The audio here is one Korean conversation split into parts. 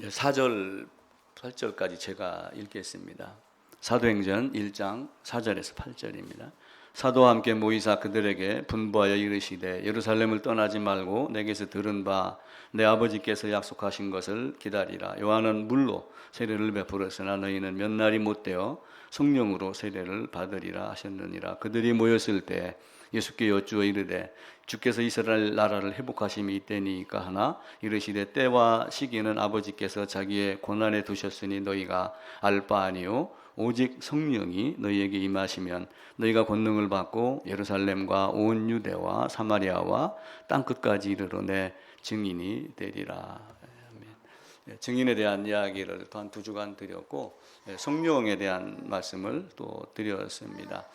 4절, 8절까지 제가 읽겠습니다. 사도행전 1장 4절에서 8절입니다. 사도와 함께 모이사 그들에게 분부하여 이르시되 예루살렘을 떠나지 말고 내게서 들은 바 내 아버지께서 약속하신 것을 기다리라. 요한은 물로 세례를 베풀었으나 너희는 몇 날이 못되어 성령으로 세례를 받으리라 하셨느니라. 그들이 모였을 때 예수께 여쭈어 이르되 주께서 이스라엘 나라를 회복하심이 이때니까 하나 이르시되 때와 시기는 아버지께서 자기의 고난에 두셨으니 너희가 알 바 아니요 오직 성령이 너희에게 임하시면 너희가 권능을 받고 예루살렘과 온 유대와 사마리아와 땅끝까지 이르러 내 증인이 되리라. 증인에 대한 이야기를 또한 2주간 드렸고 성령에 대한 말씀을 또 드렸습니다.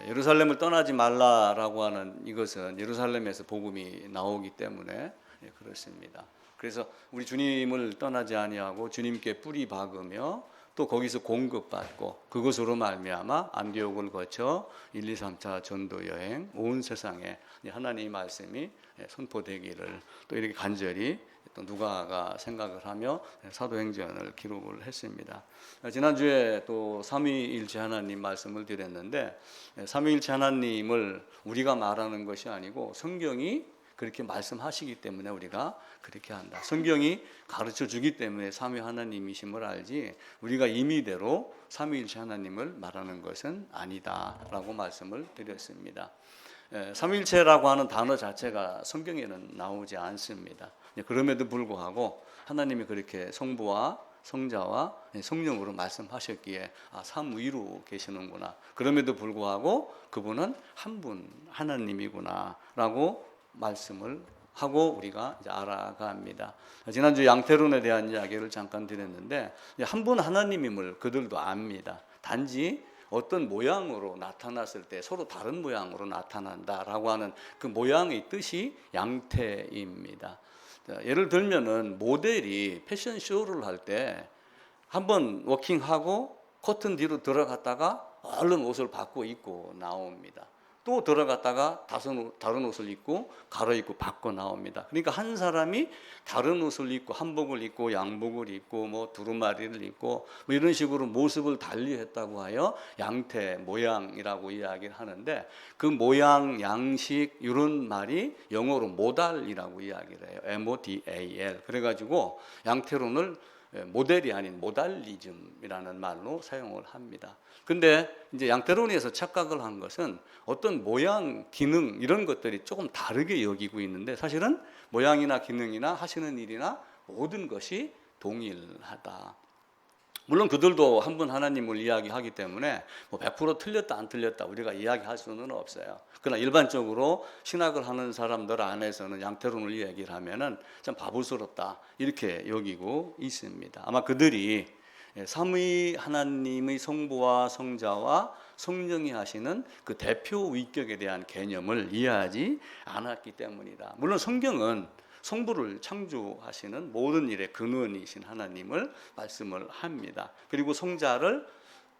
예루살렘을 떠나지 말라라고 하는 이것은 예루살렘에서 복음이 나오기 때문에 그렇습니다. 그래서 우리 주님을 떠나지 아니하고 주님께 뿌리 박으며 또 거기서 공급받고 그것으로 말미암아 안디옥을 거쳐 1, 2, 3차 전도 여행 온 세상에 하나님의 말씀이 선포되기를 또 이렇게 간절히 또 누가가 생각을 하며 사도행전을 기록을 했습니다. 지난주에 또 삼위일체 하나님 말씀을 드렸는데 삼위일체 하나님을 우리가 말하는 것이 아니고 성경이 그렇게 말씀하시기 때문에 우리가 그렇게 한다. 성경이 가르쳐 주기 때문에 삼위 하나님이심을 알지 우리가 임의대로 삼위일체 하나님을 말하는 것은 아니다라고 말씀을 드렸습니다. 삼위일체라고 하는 단어 자체가 성경에는 나오지 않습니다. 그럼에도 불구하고 하나님이 그렇게 성부와 성자와 성령으로 말씀하셨기에 삼위로 계시는구나. 그럼에도 불구하고 그분은 한 분 하나님이구나 라고 말씀을 하고 우리가 이제 알아갑니다. 지난주 양태론에 대한 이야기를 잠깐 드렸는데 한 분 하나님임을 그들도 압니다. 단지 어떤 모양으로 나타났을 때 서로 다른 모양으로 나타난다라고 하는 그 모양의 뜻이 양태입니다. 예를 들면은 모델이 패션쇼를 할 때 한번 워킹하고 커튼 뒤로 들어갔다가 얼른 옷을 바꿔 입고 나옵니다. 또 들어갔다가 다른 옷을 입고 갈아입고 바꿔 나옵니다. 그러니까 한 사람이 다른 옷을 입고 한복을 입고 양복을 입고 뭐 두루마리를 입고 뭐 이런 식으로 모습을 달리했다고 하여 양태 모양이라고 이야기를 하는데 그 모양 양식 이런 말이 영어로 모달이라고 이야기를 해요. MODAL. 그래가지고 양태론을 모델이 아닌 모달리즘이라는 말로 사용을 합니다. 근데 이제 양태론에서 착각을 한 것은 어떤 모양, 기능 이런 것들이 조금 다르게 여기고 있는데 사실은 모양이나 기능이나 하시는 일이나 모든 것이 동일하다. 물론 그들도 한 분 하나님을 이야기하기 때문에 뭐 100% 틀렸다 안 틀렸다 우리가 이야기할 수는 없어요. 그러나 일반적으로 신학을 하는 사람들 안에서는 양태론을 이야기를 하면은 좀 바보스럽다 이렇게 여기고 있습니다. 아마 그들이 삼위 하나님의 성부와 성자와 성령이 하시는 그 대표 위격에 대한 개념을 이해하지 않았기 때문이다. 물론 성경은 성부를 창조하시는 모든 일의 근원이신 하나님을 말씀을 합니다. 그리고 성자를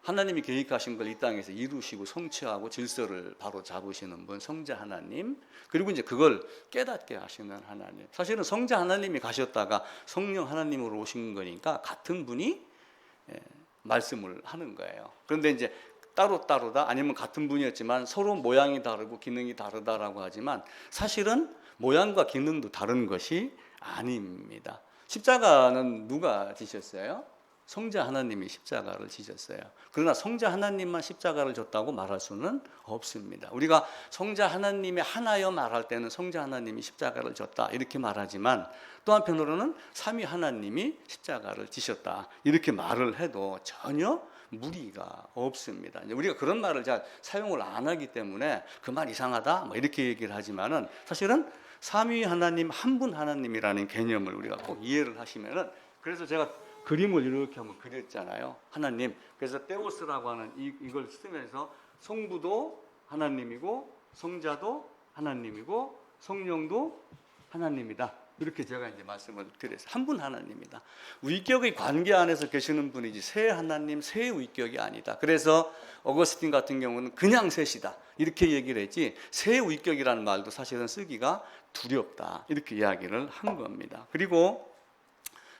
하나님이 계획하신 걸 이 땅에서 이루시고 성취하고 질서를 바로 잡으시는 분 성자 하나님, 그리고 이제 그걸 깨닫게 하시는 하나님. 사실은 성자 하나님이 가셨다가 성령 하나님으로 오신 거니까 같은 분이 말씀을 하는 거예요. 그런데 이제 따로따로다 아니면 같은 분이었지만 서로 모양이 다르고 기능이 다르다라고 하지만 사실은 모양과 기능도 다른 것이 아닙니다. 십자가는 누가 지셨어요? 성자 하나님이 십자가를 지셨어요. 그러나 성자 하나님만 십자가를 졌다고 말할 수는 없습니다. 우리가 성자 하나님의 하나여 말할 때는 성자 하나님이 십자가를 졌다 이렇게 말하지만 또 한편으로는 삼위 하나님이 십자가를 지셨다 이렇게 말을 해도 전혀 무리가 없습니다. 우리가 그런 말을 잘 사용을 안 하기 때문에 그 말 이상하다 뭐 이렇게 얘기를 하지만은 사실은 삼위 하나님 한 분 하나님이라는 개념을 우리가 꼭 이해를 하시면은, 그래서 제가 그림을 이렇게 한번 그렸잖아요. 하나님. 그래서 테오스라고 하는 이걸 쓰면서 성부도 하나님이고 성자도 하나님이고 성령도 하나님이다. 이렇게 제가 이제 말씀을 드렸어요. 한 분 하나님이다. 위격의 관계 안에서 계시는 분이지 세 하나님, 세 위격이 아니다. 그래서 어거스틴 같은 경우는 그냥 셋이다 이렇게 얘기를 했지 세 위격이라는 말도 사실은 쓰기가 두렵다 이렇게 이야기를 한 겁니다. 그리고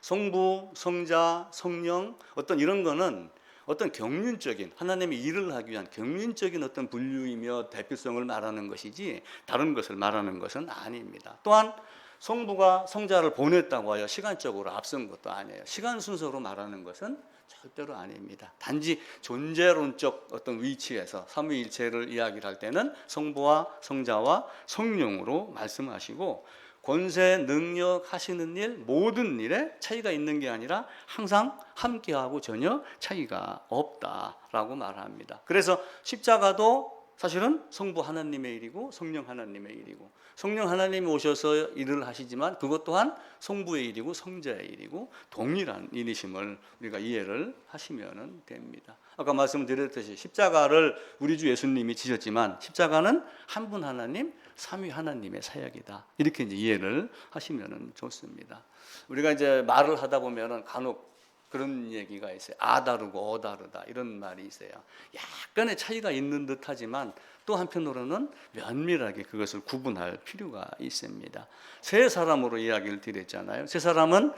성부, 성자, 성령 어떤 이런 거는 어떤 경륜적인 하나님의 일을 하기 위한 경륜적인 어떤 분류이며 대표성을 말하는 것이지 다른 것을 말하는 것은 아닙니다. 또한 성부가 성자를 보냈다고 하여 시간적으로 앞선 것도 아니에요. 시간 순서로 말하는 것은 절대로 아닙니다. 단지 존재론적 어떤 위치에서 삼위일체를 이야기를 할 때는 성부와 성자와 성령으로 말씀하시고 권세, 능력, 하시는 일, 모든 일에 차이가 있는 게 아니라 항상 함께하고 전혀 차이가 없다라고 말합니다. 그래서 십자가도 사실은 성부 하나님의 일이고 성령 하나님의 일이고 성령 하나님이 오셔서 일을 하시지만 그것 또한 성부의 일이고 성자의 일이고 동일한 일이심을 우리가 이해를 하시면 됩니다. 아까 말씀드렸듯이 십자가를 우리 주 예수님이 지셨지만 십자가는 한 분 하나님, 삼위 하나님의 사역이다. 이렇게 이제 이해를 하시면 좋습니다. 우리가 이제 말을 하다 보면은 간혹 그런 얘기가 있어요. 아 다르고 어 다르다 이런 말이 있어요. 약간의 차이가 있는 듯하지만 또 한편으로는 면밀하게 그것을 구분할 필요가 있습니다. 세 사람으로 이야기를 드렸잖아요. 세 사람은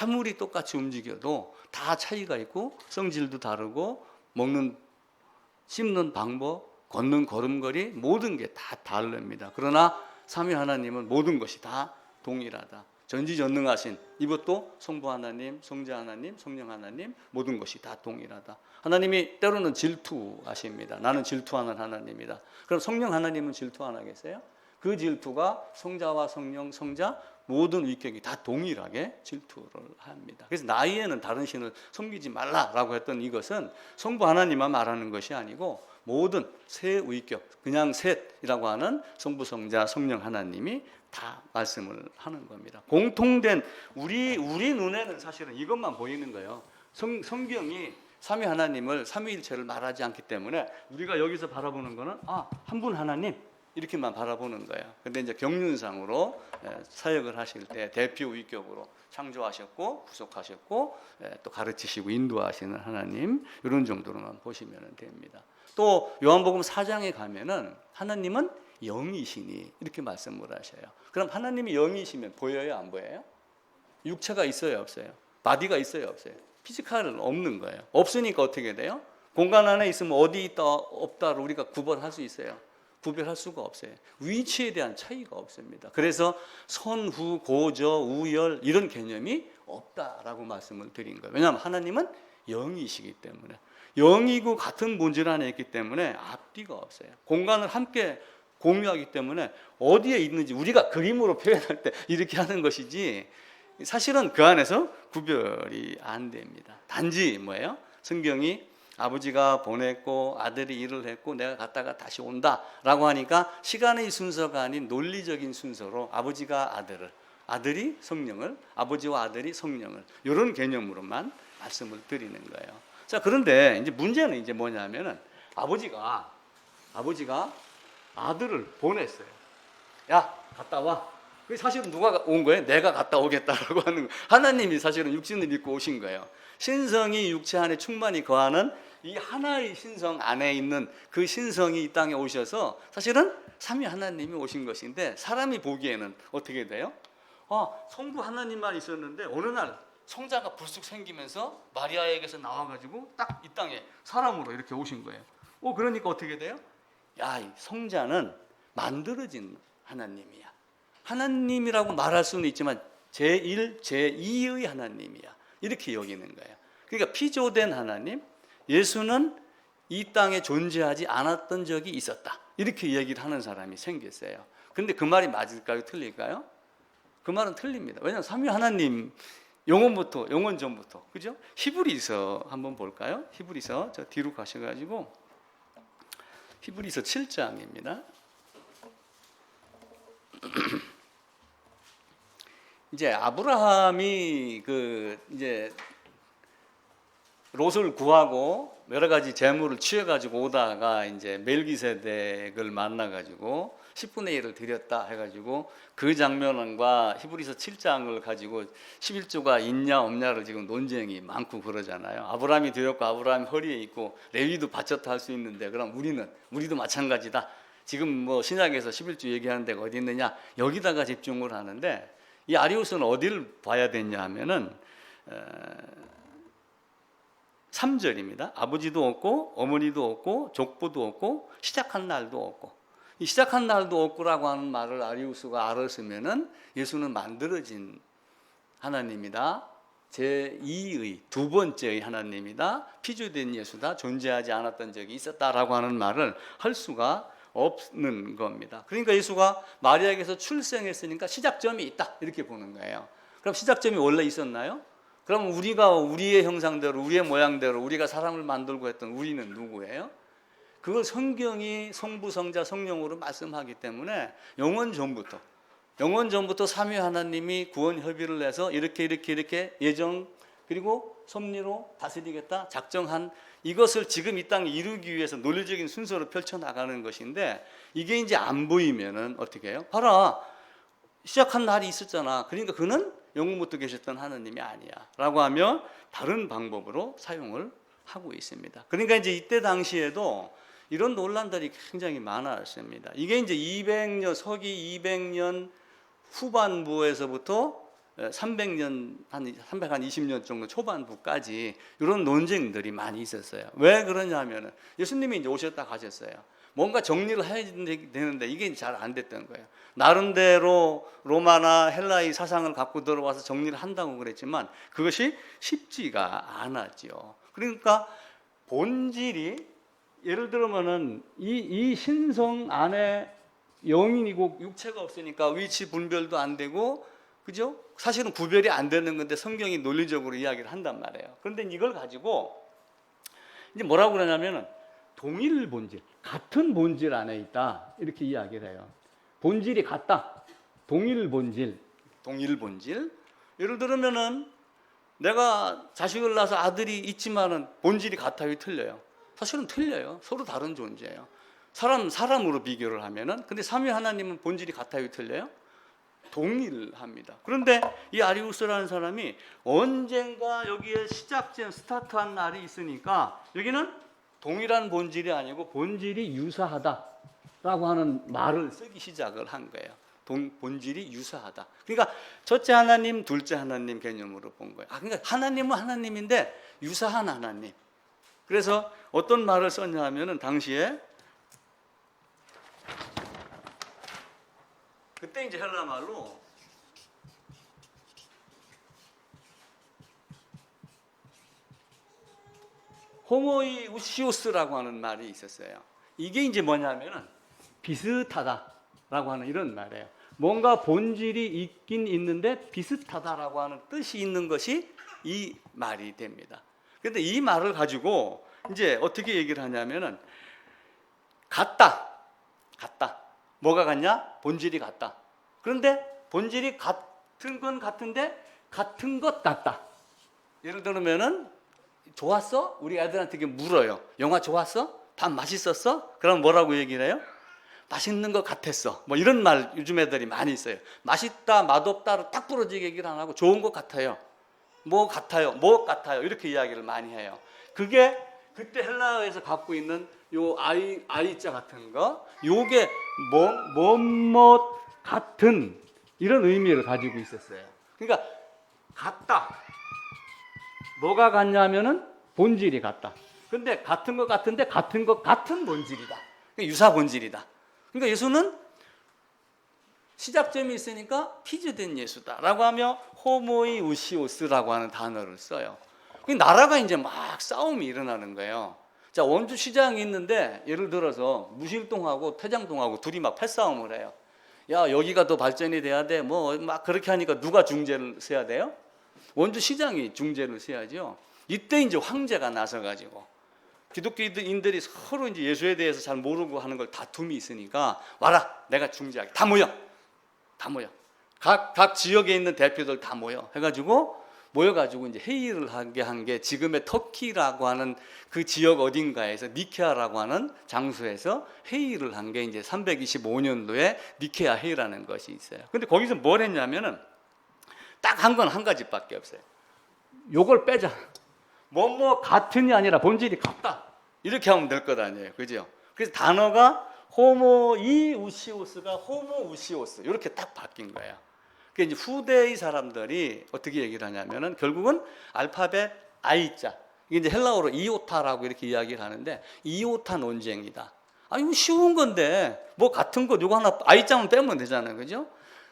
아무리 똑같이 움직여도 다 차이가 있고 성질도 다르고 먹는 씹는 방법, 걷는 걸음걸이 모든 게 다 다릅니다. 그러나 삼위 하나님은 모든 것이 다 동일하다. 전지전능하신 이것도 성부 하나님, 성자 하나님, 성령 하나님 모든 것이 다 동일하다. 하나님이 때로는 질투하십니다. 나는 질투하는 하나님이다. 그럼 성령 하나님은 질투 안 하겠어요? 그 질투가 성자와 성령, 성자 모든 위격이 다 동일하게 질투를 합니다. 그래서 나이에는 다른 신을 섬기지 말라라고 했던 이것은 성부 하나님만 말하는 것이 아니고 모든 세 위격, 그냥 셋이라고 하는 성부, 성자, 성령 하나님이 다 말씀을 하는 겁니다. 공통된 우리 눈에는 사실은 이것만 보이는 거예요. 성경이 삼위 하나님을 삼위일체를 말하지 않기 때문에 우리가 여기서 바라보는 거는 한 분 하나님 이렇게만 바라보는 거예요. 근데 이제 경륜상으로 사역을 하실 때 대표 위격으로 창조하셨고 구속하셨고 또 가르치시고 인도하시는 하나님 이런 정도로만 보시면 됩니다. 또 요한복음 4장에 가면은 하나님은 영이시니 이렇게 말씀을 하셔요. 그럼 하나님이 영이시면 보여요, 안 보여요? 육체가 있어요, 없어요? 바디가 있어요, 없어요? 피지컬은 없는 거예요. 없으니까 어떻게 돼요? 공간 안에 있으면 어디 있다 없다를 우리가 구분할 수 있어요. 구별할 수가 없어요. 위치에 대한 차이가 없습니다. 그래서 선후, 고저, 우열 이런 개념이 없다라고 말씀을 드린 거예요. 왜냐하면 하나님은 영이시기 때문에 영이고 같은 본질 안에 있기 때문에 앞뒤가 없어요. 공간을 함께 공유하기 때문에 어디에 있는지 우리가 그림으로 표현할 때 이렇게 하는 것이지 사실은 그 안에서 구별이 안 됩니다. 단지 뭐예요? 성경이 아버지가 보냈고 아들이 일을 했고 내가 갔다가 다시 온다라고 하니까 시간의 순서가 아닌 논리적인 순서로 아버지가 아들을, 아들이 성령을, 아버지와 아들이 성령을 이런 개념으로만 말씀을 드리는 거예요. 자, 그런데 이제 문제는 이제 뭐냐면은 아버지가 아들을 보냈어요. 야, 갔다 와. 그게 사실은 누가 온 거예요? 내가 갔다 오겠다라고 하는 거예요. 하나님이 사실은 육신을 입고 오신 거예요. 신성이 육체 안에 충만히 거하는 이 하나의 신성 안에 있는 그 신성이 이 땅에 오셔서 사실은 삼위 하나님이 오신 것인데 사람이 보기에는 어떻게 돼요? 성부 하나님만 있었는데 어느 날 성자가 불쑥 생기면서 마리아에게서 나와가지고 딱 이 땅에 사람으로 이렇게 오신 거예요. 그러니까 어떻게 돼요? 야, 이 성자는 만들어진 하나님이야. 하나님이라고 말할 수는 있지만 제1, 제2의 하나님이야. 이렇게 여기는 거예요. 그러니까 피조된 하나님, 예수는 이 땅에 존재하지 않았던 적이 있었다. 이렇게 얘기를 하는 사람이 생겼어요. 그런데 그 말이 맞을까요? 틀릴까요? 그 말은 틀립니다. 왜냐하면 삼위 하나님 영원 전부터, 그죠? 히브리서 한번 볼까요? 히브리서 저 뒤로 가셔가지고 히브리서 7장입니다. 이제 아브라함이 이제 롯을 구하고 여러 가지 재물을 취해가지고 오다가 이제 멜기세덱을 만나가지고 10분의 1을 드렸다 해가지고 그 장면과 히브리서 7장을 가지고 11조가 있냐 없냐를 지금 논쟁이 많고 그러잖아요. 아브라함이 드렸고 아브라함이 허리에 있고 레위도 바쳤다 할 수 있는데 그럼 우리도 마찬가지다. 지금 뭐 신약에서 11조 얘기하는 데가 어디 있느냐 여기다가 집중을 하는데 이 아리우스는 어디를 봐야 되냐 하면은 3절입니다. 아버지도 없고 어머니도 없고 족보도 없고 시작한 날도 없고. 이 시작한 날도 없고라고 하는 말을 아리우스가 알았으면은 예수는 만들어진 하나님이다. 제2의 두 번째의 하나님이다. 피조된 예수다. 존재하지 않았던 적이 있었다라고 하는 말을 할 수가 없는 겁니다. 그러니까 예수가 마리아에게서 출생했으니까 시작점이 있다 이렇게 보는 거예요. 그럼 시작점이 원래 있었나요? 그럼 우리가 우리의 형상대로 우리의 모양대로 우리가 사람을 만들고 했던 우리는 누구예요? 그걸 성경이 성부, 성자, 성령으로 말씀하기 때문에 영원 전부터 삼위 하나님이 구원 협의를 해서 이렇게 예정 그리고 섭리로 다스리겠다 작정한 이것을 지금 이 땅에 이루기 위해서 논리적인 순서로 펼쳐나가는 것인데 이게 이제 안 보이면은 어떻게 해요? 봐라 시작한 날이 있었잖아. 그러니까 그는 영원부터 계셨던 하나님이 아니야 라고 하며 다른 방법으로 사용을 하고 있습니다. 그러니까 이제 이때 당시에도 이런 논란들이 굉장히 많았습니다. 이게 이제 200년 서기 200년 후반부에서부터 300년 한 320년 정도 초반부까지 이런 논쟁들이 많이 있었어요. 왜 그러냐면은 예수님이 이제 오셨다 가셨어요. 뭔가 정리를 해야 되는데 이게 잘 안 됐던 거예요. 나름대로 로마나 헬라의 사상을 갖고 들어와서 정리를 한다고 그랬지만 그것이 쉽지가 않았죠. 그러니까 본질이 예를 들면은 이 신성 안에 영인이고 육체가 없으니까 위치 분별도 안 되고 그죠? 사실은 구별이 안 되는 건데 성경이 논리적으로 이야기를 한단 말이에요. 그런데 이걸 가지고 이제 뭐라고 그러냐면은 동일 본질, 같은 본질 안에 있다 이렇게 이야기를 해요. 본질이 같다. 동일 본질. 예를 들면은 내가 자식을 낳아서 아들이 있지만은 본질이 같아요, 틀려요? 사실은 틀려요. 서로 다른 존재예요. 사람으로 비교를 하면은 근데 삼위 하나님은 본질이 같아요, 틀려요? 동일합니다. 그런데 이 아리우스라는 사람이 언젠가 여기에 시작점 스타트한 날이 있으니까 여기는 동일한 본질이 아니고 본질이 유사하다라고 하는 말을 쓰기 시작을 한 거예요. 본질이 유사하다. 그러니까 첫째 하나님, 둘째 하나님 개념으로 본 거예요. 그러니까 하나님은 하나님인데 유사한 하나님. 그래서 어떤 말을 썼냐 하면은 당시에 그때 이제 헬라 말로 호모이 우시오스라고 하는 말이 있었어요. 이게 이제 뭐냐면은 비슷하다라고 하는 이런 말이에요. 뭔가 본질이 있긴 있는데 비슷하다라고 하는 뜻이 있는 것이 이 말이 됩니다. 그런데 이 말을 가지고 이제 어떻게 얘기를 하냐면은 같다. 뭐가 같냐? 본질이 같다. 그런데 본질이 같은 건 같은데 같은 것 같다. 예를 들면은 좋았어? 우리 애들한테 물어요. 영화 좋았어? 밥 맛있었어? 그럼 뭐라고 얘기를 해요? 맛있는 것 같았어. 뭐 이런 말 요즘 애들이 많이 있어요. 맛있다, 맛없다로 딱 부러지게 얘기를 안 하고 좋은 것 같아요. 뭐 같아요? 이렇게 이야기를 많이 해요. 그게 그때 헬라어에서 갖고 있는 요 아이자 같은 거, 요게 뭐뭐 같은 이런 의미를 가지고 있었어요. 그러니까 같다. 뭐가 같냐면은 본질이 같다. 근데 같은 것 같은데 같은 것 같은 본질이다. 유사 본질이다. 그러니까 예수는 시작점이 있으니까 피조된 예수다라고 하며 호모이 우시오스라고 하는 단어를 써요. 나라가 이제 막 싸움이 일어나는 거예요. 자, 원주 시장이 있는데 예를 들어서 무실동하고 태장동하고 둘이 막 패싸움을 해요. 야, 여기가 더 발전이 돼야 돼. 뭐 막 그렇게 하니까 누가 중재를 서야 돼요? 원주 시장이 중재를 서야죠. 이때 이제 황제가 나서 가지고 기독교인들이 서로 이제 예수에 대해서 잘 모르고 하는 걸 다툼이 있으니까 와라, 내가 중재하게. 다 모여. 각 지역에 있는 대표들 다 모여. 해가지고 모여가지고 이제 회의를 하게 한 게 지금의 터키라고 하는 그 지역 어딘가에서 니케아라고 하는 장소에서 회의를 한 게 이제 325년도에 니케아 회의라는 것이 있어요. 근데 거기서 뭘 했냐면은 딱 한 건 한 가지밖에 없어요. 요걸 빼자. 뭐 같은이 아니라 본질이 같다. 이렇게 하면 될 것 아니에요. 그죠? 그래서 단어가 호모 이 우시오스가 호모 우시오스 이렇게 딱 바뀐 거예요. 그러니까 이제 후대의 사람들이 어떻게 얘기를 하냐면은 결국은 알파벳 I자, 이게 이제 헬라어로 이오타라고 이렇게 이야기를 하는데 이오타 논쟁이다. 아, 이거 쉬운 건데 뭐 같은 거 이거 하나 I자만 빼면 되잖아요, 그죠?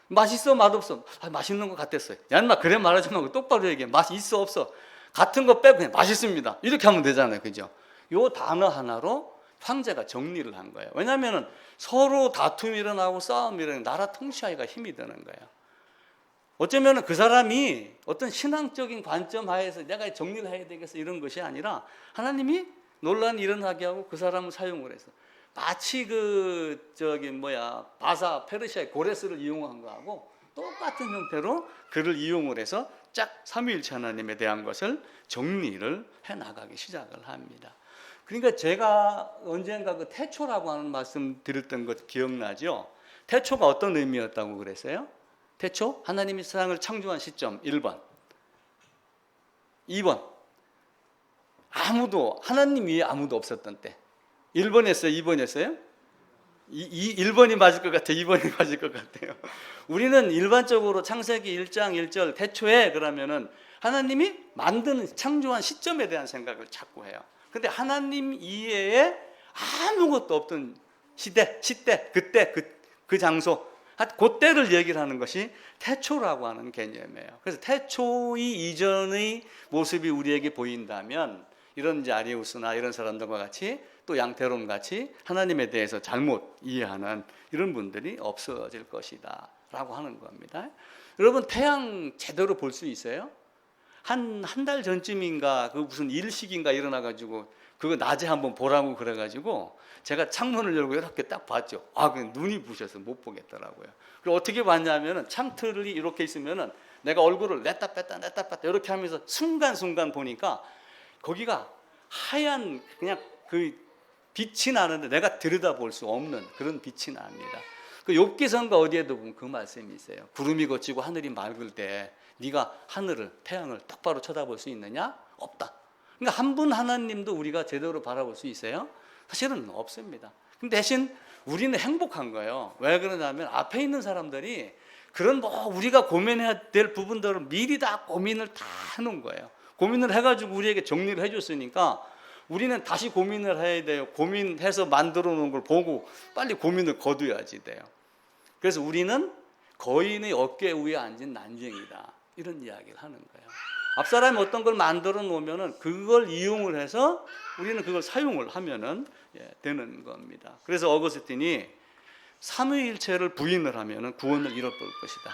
맛있어 맛없어? 아, 맛있는 것 같았어요. 야, 인마 그래 말하지 말고 똑바로 얘기해. 맛이 있어 없어? 같은 거 빼고 그냥 맛있습니다. 이렇게 하면 되잖아요, 그죠? 요 단어 하나로 황제가 정리를 한 거예요. 왜냐하면 서로 다툼이 일어나고 싸움이 일어나고 나라 통치하기가 힘이 드는 거예요. 어쩌면 그 사람이 어떤 신앙적인 관점 하에서 내가 정리를 해야 되겠어 이런 것이 아니라 하나님이 논란이 일어나게 하고 그 사람을 사용을 해서 마치 바사 페르시아의 고레스를 이용한 거하고 똑같은 형태로 그를 이용을 해서 짝 삼위일체 하나님에 대한 것을 정리를 해 나가기 시작을 합니다. 그러니까 제가 언젠가 그 태초라고 하는 말씀 드렸던 것 기억나죠? 태초가 어떤 의미였다고 그랬어요? 태초, 하나님이 세상을 창조한 시점 1번. 2번, 하나님 위에 아무도 없었던 때. 1번 했어요? 2번 했어요? 1번이 맞을 것 같아요? 2번이 맞을 것 같아요? 우리는 일반적으로 창세기 1장 1절 태초에 그러면은 하나님이 만드는 창조한 시점에 대한 생각을 자꾸 해요. 근데 하나님 이외에 아무것도 없던 시대, 그때, 그 장소, 그때를 얘기를 하는 것이 태초라고 하는 개념이에요. 그래서 태초의 이전의 모습이 우리에게 보인다면 이런 이제 아리우스나 이런 사람들과 같이 또 양태론 같이 하나님에 대해서 잘못 이해하는 이런 분들이 없어질 것이다 라고 하는 겁니다. 여러분 태양 제대로 볼 수 있어요? 한 달 전쯤인가 그 무슨 일식인가 일어나가지고 그거 낮에 한번 보라고 그래가지고 제가 창문을 열고 이렇게 딱 봤죠. 그 눈이 부셔서 못 보겠더라고요. 그리고 어떻게 봤냐면은 창틀이 이렇게 있으면은 내가 얼굴을 냈다 뺐다 이렇게 하면서 순간순간 보니까 거기가 하얀 그냥 그 빛이 나는데 내가 들여다볼 수 없는 그런 빛이 납니다. 그 욥기서인가 어디에도 보면 그 말씀이 있어요. 구름이 걷히고 하늘이 맑을 때 네가 하늘을 태양을 똑바로 쳐다볼 수 있느냐? 없다. 그러니까 한 분 하나님도 우리가 제대로 바라볼 수 있어요? 사실은 없습니다. 근데 대신 우리는 행복한 거예요. 왜 그러냐면 앞에 있는 사람들이 그런 우리가 고민해야 될 부분들을 미리 다 고민을 다 해놓은 거예요. 고민을 해가지고 우리에게 정리를 해줬으니까 우리는 다시 고민을 해야 돼요. 고민해서 만들어 놓은 걸 보고 빨리 고민을 거둬야지 돼요. 그래서 우리는 거인의 어깨 위에 앉은 난쟁이다. 이런 이야기를 하는 거예요. 앞사람이 어떤 걸 만들어 놓으면은 그걸 이용을 해서 우리는 그걸 사용을 하면은 되는 겁니다. 그래서 어거스틴이 삼위일체를 부인을 하면은 구원을 잃어버릴 것이다.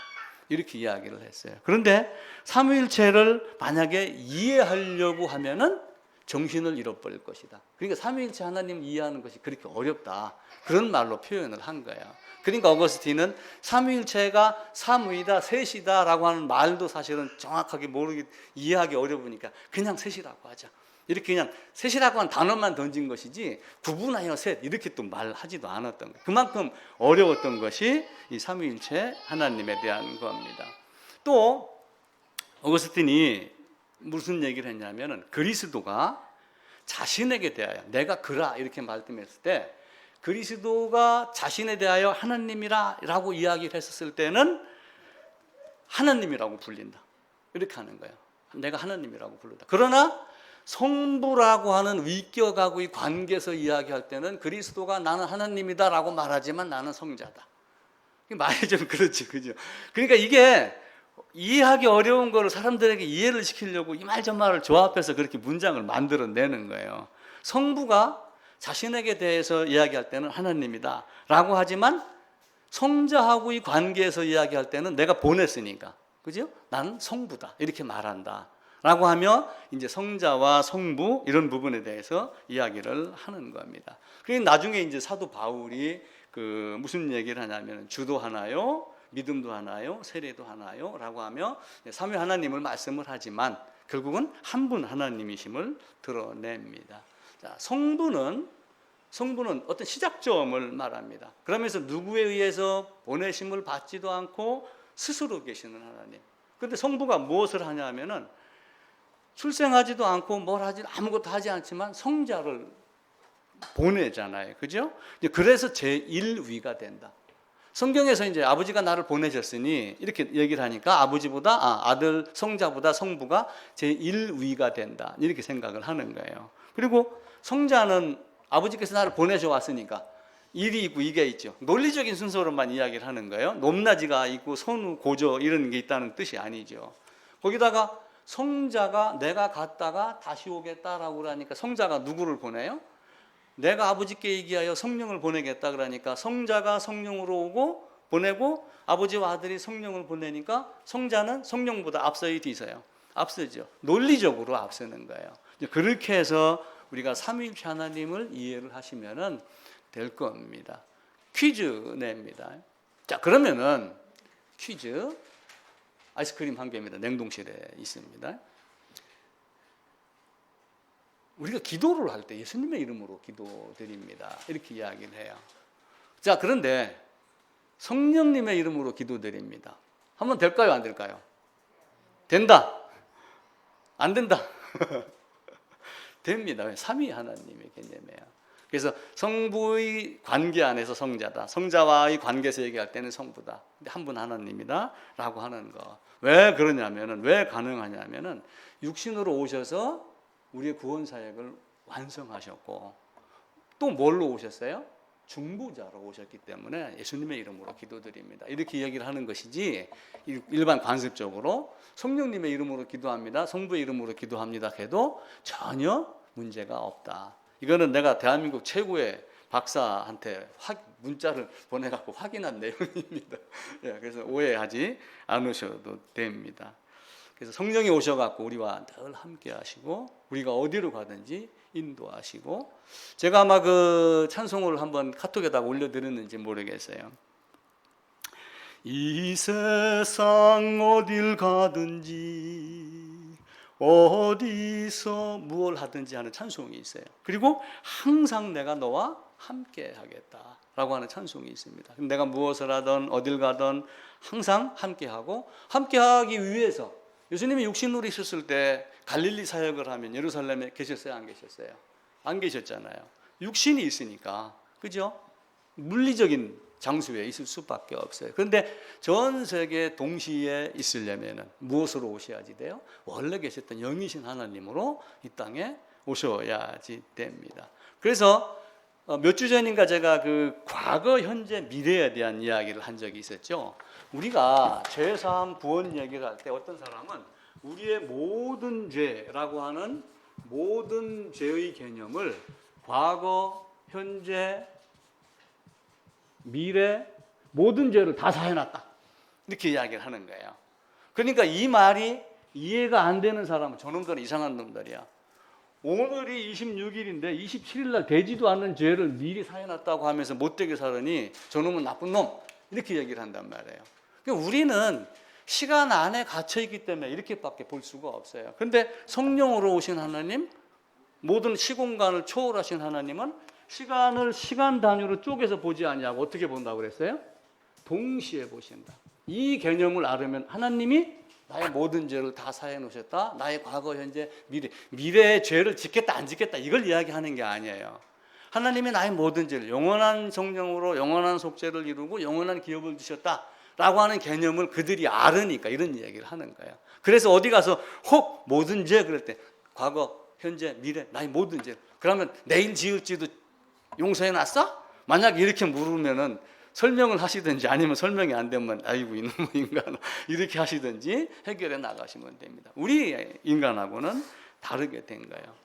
이렇게 이야기를 했어요. 그런데 삼위일체를 만약에 이해하려고 하면은 정신을 잃어버릴 것이다. 그러니까 삼위일체 하나님을 이해하는 것이 그렇게 어렵다. 그런 말로 표현을 한 거예요. 그러니까 어거스틴은 삼위일체가 삼위다, 셋이다 라고 하는 말도 사실은 정확하게 이해하기 어려우니까 그냥 셋이라고 하자. 이렇게 그냥 셋이라고 하는 단어만 던진 것이지 구분하여 셋 이렇게 또 말하지도 않았던 거예요. 그만큼 어려웠던 것이 이 삼위일체 하나님에 대한 겁니다. 또 어거스틴이 무슨 얘기를 했냐면은 그리스도가 자신에게 대하여 내가 그라 이렇게 말씀했을 때 그리스도가 자신에 대하여 하나님이라 라고 이야기를 했었을 때는 하나님이라고 불린다. 이렇게 하는 거예요. 내가 하나님이라고 부른다. 그러나 성부라고 하는 위격하고의 관계에서 이야기할 때는 그리스도가 나는 하나님이다 라고 말하지만 나는 성자다. 말이 좀 그렇지, 그죠? 그러니까 이게 이해하기 어려운 거를 사람들에게 이해를 시키려고 이 말 저 말을 조합해서 그렇게 문장을 만들어내는 거예요. 성부가 자신에게 대해서 이야기할 때는 하나님이다 라고 하지만 성자하고의 관계에서 이야기할 때는 내가 보냈으니까, 그죠? 나는 성부다 이렇게 말한다 라고 하며 이제 성자와 성부 이런 부분에 대해서 이야기를 하는 겁니다. 그러니까 나중에 이제 사도 바울이 무슨 얘기를 하냐면 주도 하나요? 믿음도 하나요? 세례도 하나요? 라고 하며 삼위 하나님을 말씀을 하지만 결국은 한 분 하나님이심을 드러냅니다. 자, 성부는 어떤 시작점을 말합니다. 그러면서 누구에 의해서 보내심을 받지도 않고 스스로 계시는 하나님. 그런데 성부가 무엇을 하냐면은 출생하지도 않고 아무것도 하지 않지만 성자를 보내잖아요. 그죠? 그래서 제1위가 된다. 성경에서 이제 아버지가 나를 보내셨으니 이렇게 얘기를 하니까 아들 성자보다 성부가 제1위가 된다 이렇게 생각을 하는 거예요. 그리고 성자는 아버지께서 나를 보내셔 왔으니까 일이 있고 이게 있죠. 논리적인 순서로만 이야기를 하는 거예요. 높낮이가 있고 선우 고조 이런 게 있다는 뜻이 아니죠. 거기다가 성자가 내가 갔다가 다시 오겠다라고 그러니까 성자가 누구를 보내요? 내가 아버지께 얘기하여 성령을 보내겠다 그러니까 성자가 성령으로 오고 보내고 아버지와 아들이 성령을 보내니까 성자는 성령보다 앞서요, 뒤서요? 앞서죠. 논리적으로 앞서는 거예요. 그렇게 해서 우리가 삼위일체 하나님을 이해를 하시면은 될 겁니다. 퀴즈 냅니다. 자, 그러면은 퀴즈. 아이스크림 한 개입니다. 냉동실에 있습니다. 우리가 기도를 할 때 예수님의 이름으로 기도드립니다. 이렇게 이야기를 해요. 자, 그런데 성령님의 이름으로 기도드립니다. 한번 될까요? 안 될까요? 된다. 안 된다. 됩니다. 삼위 하나님의 개념이에요. 그래서 성부의 관계 안에서 성자다. 성자와의 관계에서 얘기할 때는 성부다. 근데 한 분 하나님이다. 라고 하는 거. 왜 그러냐면은, 왜 가능하냐면은, 육신으로 오셔서 우리의 구원 사역을 완성하셨고, 또 뭘로 오셨어요? 중보자로 오셨기 때문에 예수님의 이름으로 기도드립니다. 이렇게 얘기를 하는 것이지, 일반 관습적으로 성령님의 이름으로 기도합니다. 성부의 이름으로 기도합니다. 해도 전혀 문제가 없다. 이거는 내가 대한민국 최고의 박사한테 문자를 보내갖고 확인한 내용입니다. 그래서 오해하지 않으셔도 됩니다. 그래서 성령이 오셔갖고 우리와 늘 함께 하시고 우리가 어디로 가든지 인도하시고, 제가 아마 그 찬송을 한번 카톡에다가 올려드렸는지 모르겠어요. 이 세상 어딜 가든지 어디서 무엇을 하든지 하는 찬송이 있어요. 그리고 항상 내가 너와 함께 하겠다라고 하는 찬송이 있습니다. 내가 무엇을 하든 어딜 가든 항상 함께하고, 함께하기 위해서 예수님이 육신으로 있었을 때 갈릴리 사역을 하면 예루살렘에 계셨어요? 안 계셨어요? 안 계셨잖아요. 육신이 있으니까, 그죠? 물리적인 장소에 있을 수밖에 없어요. 그런데 전 세계 동시에 있으려면 무엇으로 오셔야지 돼요? 원래 계셨던 영이신 하나님으로 이 땅에 오셔야지 됩니다. 그래서 몇 주 전인가 제가 그 과거, 현재, 미래에 대한 이야기를 한 적이 있었죠. 우리가 죄사함 구원 얘기를 할 때 어떤 사람은 우리의 모든 죄라고 하는 모든 죄의 개념을 과거, 현재, 미래 모든 죄를 다 사해놨다 이렇게 이야기를 하는 거예요. 그러니까 이 말이 이해가 안 되는 사람은 저놈들은 이상한 놈들이야. 오늘이 26일인데 27일 날 되지도 않는 죄를 미리 사해놨다고 하면서 못되게 살으니 저놈은 나쁜 놈 이렇게 얘기를 한단 말이에요. 그러니까 우리는 시간 안에 갇혀있기 때문에 이렇게밖에 볼 수가 없어요. 그런데 성령으로 오신 하나님, 모든 시공간을 초월하신 하나님은 시간을 시간 단위로 쪼개서 보지 않냐고 어떻게 본다고 그랬어요? 동시에 보신다. 이 개념을 알으면 하나님이 나의 모든 죄를 다 사해 놓으셨다. 나의 과거, 현재, 미래의 죄를 짓겠다 안 짓겠다 이걸 이야기하는 게 아니에요. 하나님이 나의 모든 죄를 영원한 성령으로 영원한 속죄를 이루고 영원한 기업을 주셨다 라고 하는 개념을 그들이 알으니까 이런 이야기를 하는 거예요. 그래서 어디 가서 혹 모든 죄 그럴 때 과거, 현재, 미래 나의 모든 죄, 그러면 내일 지을지도 용서해 놨어? 만약 이렇게 물으면은 설명을 하시든지 아니면 설명이 안 되면 아이고 이놈의 인간 이렇게 하시든지 해결해 나가시면 됩니다. 우리 인간하고는 다르게 된 거예요.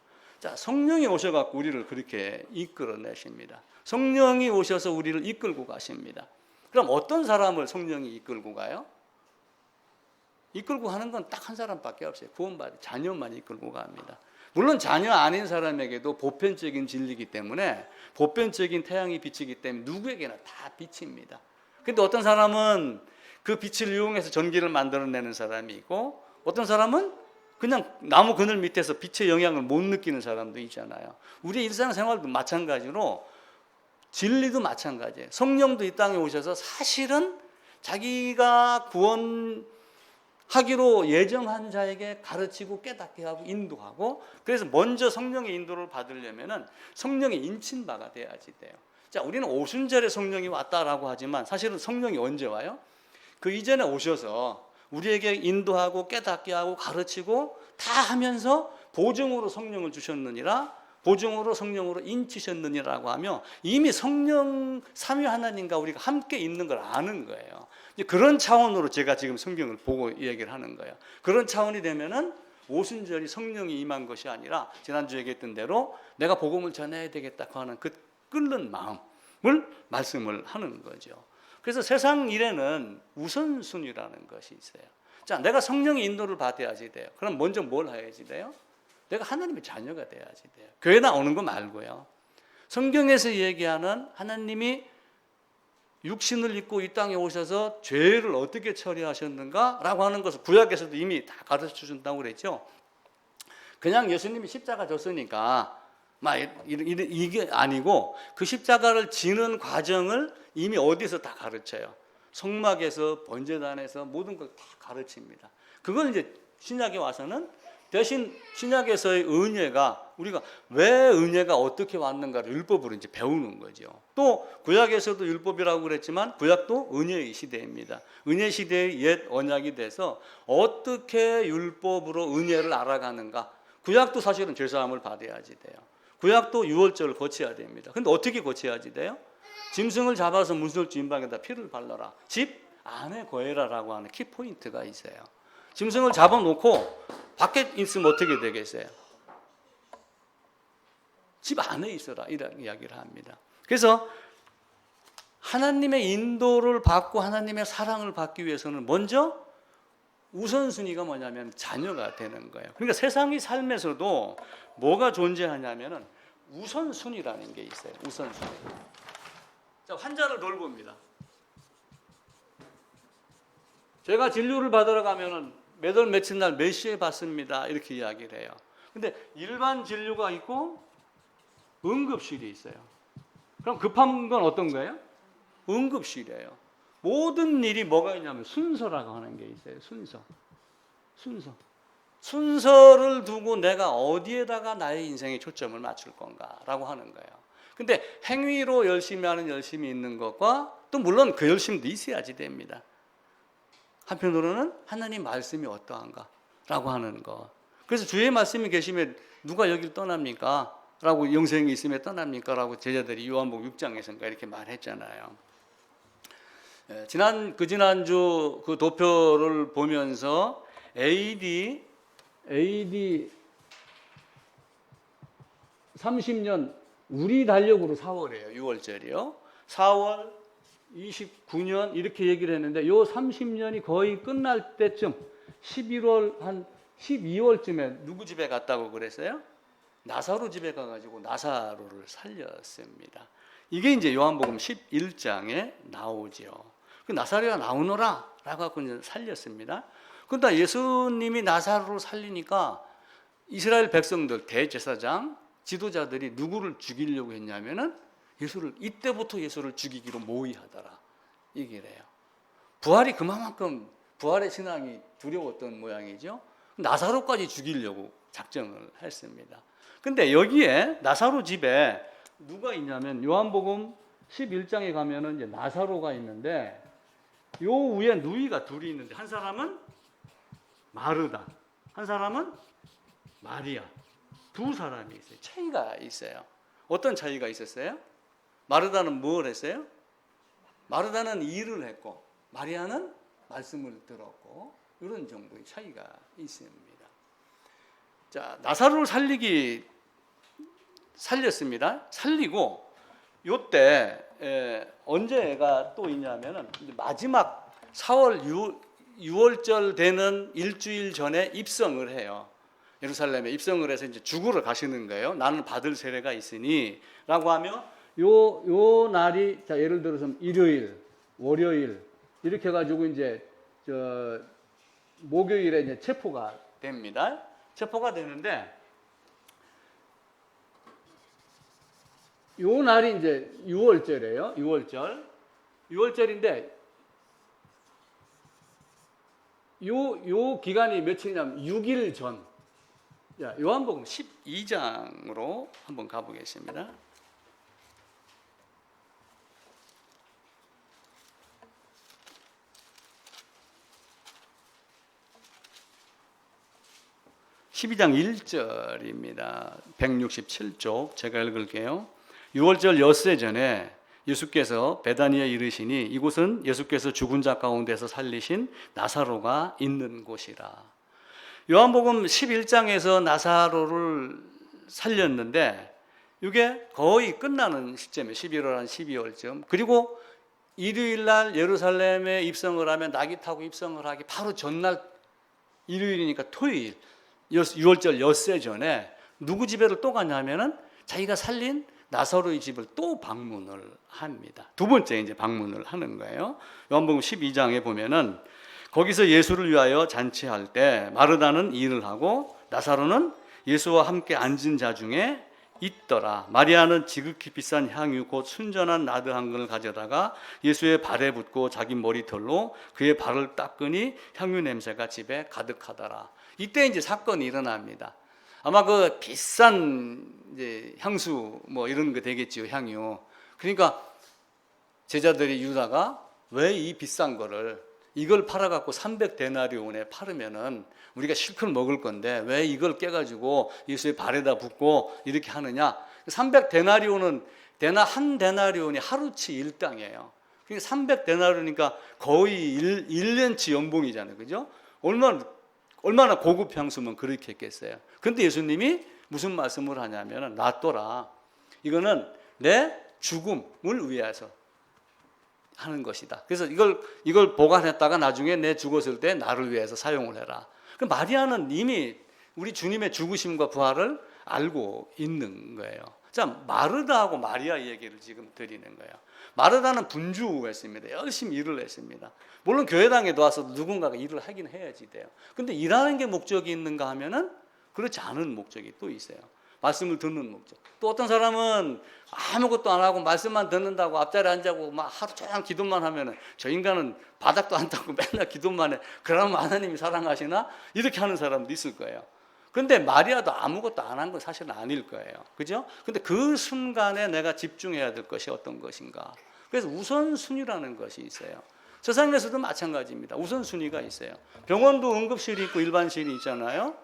자, 성령이 오셔갖고 우리를 그렇게 이끌어내십니다. 성령이 오셔서 우리를 이끌고 가십니다. 그럼 어떤 사람을 성령이 이끌고 가요? 이끌고 가는 건 딱 한 사람밖에 없어요. 구원받은 자녀만 이끌고 갑니다. 물론 자녀 아닌 사람에게도 보편적인 진리이기 때문에 보편적인 태양이 비치기 때문에 누구에게나 다 비칩니다. 근데 어떤 사람은 그 빛을 이용해서 전기를 만들어내는 사람이 있고 어떤 사람은 그냥 나무 그늘 밑에서 빛의 영향을 못 느끼는 사람도 있잖아요. 우리 일상생활도 마찬가지로 진리도 마찬가지예요. 성령도 이 땅에 오셔서 사실은 자기가 구원하기로 예정한 자에게 가르치고 깨닫게 하고 인도하고, 그래서 먼저 성령의 인도를 받으려면 성령의 인친바가 돼야지 돼요. 자, 우리는 오순절에 성령이 왔다라고 하지만 사실은 성령이 언제 와요? 그 이전에 오셔서 우리에게 인도하고 깨닫게 하고 가르치고 다 하면서 보증으로 성령을 주셨느니라, 보증으로 성령으로 인치셨느니라고 하며 이미 성령 삼위 하나님과 우리가 함께 있는 걸 아는 거예요. 그런 차원으로 제가 지금 성경을 보고 얘기를 하는 거예요. 그런 차원이 되면은 오순절이 성령이 임한 것이 아니라 지난주에 얘기했던 대로 내가 복음을 전해야 되겠다고 하는 그 끓는 마음을 말씀을 하는 거죠. 그래서 세상 일에는 우선순위라는 것이 있어요. 자, 내가 성령의 인도를 받아야지 돼요. 그럼 먼저 뭘 해야지 돼요? 내가 하나님의 자녀가 돼야지 돼요. 교회 나오는 거 말고요. 성경에서 얘기하는 하나님이 육신을 입고 이 땅에 오셔서 죄를 어떻게 처리하셨는가라고 하는 것을 구약에서도 이미 다 가르쳐 준다고 그랬죠. 그냥 예수님이 십자가 졌으니까 이게 아니고 그 십자가를 지는 과정을 이미 어디서 다 가르쳐요. 성막에서 번제단에서 모든 걸 다 가르칩니다. 그걸 이제 신약에 와서는 대신 신약에서의 은혜가 우리가 왜 은혜가 어떻게 왔는가를 율법으로 이제 배우는 거죠. 또 구약에서도 율법이라고 그랬지만 구약도 은혜의 시대입니다. 은혜 시대의 옛 언약이 돼서 어떻게 율법으로 은혜를 알아가는가. 구약도 사실은 죄사함을 받아야지 돼요. 구약도 유월절을 거쳐야 됩니다. 근데 어떻게 거쳐야지 돼요? 짐승을 잡아서 문설주 임방에다 피를 발라라. 집 안에 거해라라고 하는 키포인트가 있어요. 짐승을 잡아놓고 밖에 있으면 어떻게 되겠어요? 집 안에 있어라 이런 이야기를 합니다. 그래서 하나님의 인도를 받고 하나님의 사랑을 받기 위해서는 먼저 우선순위가 뭐냐면 자녀가 되는 거예요. 그러니까 세상의 삶에서도 뭐가 존재하냐면은 우선순위라는 게 있어요. 우선순위. 자, 환자를 돌봅니다. 제가 진료를 받으러 가면은 몇 월 며칠 날 몇 시에 받습니다. 이렇게 이야기를 해요. 근데 일반 진료가 있고 응급실이 있어요. 그럼 급한 건 어떤 거예요? 응급실이에요. 모든 일이 뭐가 있냐면 순서라고 하는 게 있어요. 순서를 두고 내가 어디에다가 나의 인생의 초점을 맞출 건가라고 하는 거예요. 근데 행위로 열심히 하는 열심이 있는 것과 또 물론 그 열심도 있어야지 됩니다. 한편으로는 하나님 말씀이 어떠한가라고 하는 것. 그래서 주의 말씀이 계시면 누가 여길 떠납니까? 라고 영생이 있으면 떠납니까? 라고 제자들이 요한복음 6장에서인가 이렇게 말했잖아요. 지난주 그 도표를 보면서 AD 30년 우리 달력으로 4월이에요. 6월절이요. 4월 29년 이렇게 얘기를 했는데 요 30년이 거의 끝날 때쯤 11월 한 12월쯤에 누구 집에 갔다고 그랬어요? 나사로 집에 가가지고 나사로를 살렸습니다. 이게 이제 요한복음 11장에 나오죠. 그 나사로가 나오너라 라고 이제 살렸습니다. 그러다 예수님이 나사로를 살리니까 이스라엘 백성들 대제사장 지도자들이 누구를 죽이려고 했냐면은 이때부터 예수를 죽이기로 모의하더라 얘기를 해요. 부활이 그만큼 부활의 신앙이 두려웠던 모양이죠. 나사로까지 죽이려고 작정을 했습니다. 근데 여기에 나사로 집에 누가 있냐면 요한복음 11장에 가면은 이제 나사로가 있는데 요 위에 누이가 둘이 있는데 한 사람은 마르다, 한 사람은 마리아. 두 사람이 있어요. 차이가 있어요. 어떤 차이가 있었어요? 마르다는 뭘 했어요? 마르다는 일을 했고 마리아는 말씀을 들었고 이런 정도의 차이가 있습니다. 자, 나사로를 살렸습니다. 살리고 요때 언제가 또 있냐면은 마지막 4월 6월절 되는 일주일 전에 입성을 해요. 예루살렘에 입성을 해서 이제 죽으러 가시는 거예요. 나는 받을 세례가 있으니라고 하며 요 날이 자 예를 들어서 일요일, 월요일 이렇게 가지고 이제 목요일에 이제 체포가 됩니다. 체포가 되는데 요 날이 이제 6월절이에요. 6월절인데 요 기간이 며칠이냐면 6일 전. 자, 요한복음 12장으로 한번 가보겠습니다. 12장 1절입니다. 167쪽 제가 읽을게요. 6월절 엿새 전에 예수께서 베다니에 이르시니 이곳은 예수께서 죽은 자 가운데서 살리신 나사로가 있는 곳이라. 요한복음 11장에서 나사로를 살렸는데 이게 거의 끝나는 시점이에요. 11월 한 12월쯤. 그리고 일요일날 예루살렘에 입성을 하면 낙이 타고 입성을 하기 바로 전날 일요일이니까 토요일 6월절 엿새 전에 누구 집에를 또 가냐면은 자기가 살린 나사로의 집을 또 방문을 합니다. 두 번째 이제 방문을 하는 거예요. 요한복음 12장에 보면은 거기서 예수를 위하여 잔치할 때 마르다는 일을 하고 나사로는 예수와 함께 앉은 자 중에 있더라. 마리아는 지극히 비싼 향유 곧 순전한 나드 한 근을 가져다가 예수의 발에 붓고 자기 머리털로 그의 발을 닦으니 향유 냄새가 집에 가득하더라. 이때 이제 사건이 일어납니다. 아마 그 비싼 이제 향수 뭐 이런 거 되겠지요, 향유. 그러니까 제자들이 유다가 왜 이 비싼 거를 이걸 팔아갖고 300데나리온에 팔으면은 우리가 실컷 먹을 건데 왜 이걸 깨가지고 예수의 발에다 붓고 이렇게 하느냐? 300데나리온은 한 데나리온이 하루치 일당이에요. 그러니까 300데나리온이니까 거의 1년치 연봉이잖아요, 그죠? 얼마나 고급 향수면 그렇게 했겠어요. 그런데 예수님이 무슨 말씀을 하냐면은 놔둬라. 이거는 내 죽음을 위해서 하는 것이다. 그래서 이걸 보관했다가 나중에 내 죽었을 때 나를 위해서 사용을 해라. 그 마리아는 이미 우리 주님의 죽으심과 부활을 알고 있는 거예요. 자, 마르다하고 마리아 얘기를 지금 드리는 거예요. 마르다는 분주했습니다. 열심히 일을 했습니다. 물론 교회당에 와서 누군가가 일을 하긴 해야지 돼요. 근데 일하는 게 목적이 있는가 하면은 그렇지 않은 목적이 또 있어요. 말씀을 듣는 목적. 또 어떤 사람은 아무것도 안 하고 말씀만 듣는다고 앞자리에 앉아고 막 하루 종일 기도만 하면은 저 인간은 바닥도 안 닦고 맨날 기도만 해. 그러면 하나님이 사랑하시나? 이렇게 하는 사람도 있을 거예요. 근데 마리아도 아무것도 안 한 건 사실은 아닐 거예요. 그죠? 근데 그 순간에 내가 집중해야 될 것이 어떤 것인가. 그래서 우선순위라는 것이 있어요. 세상에서도 마찬가지입니다. 우선순위가 있어요. 병원도 응급실이 있고 일반실이 있잖아요.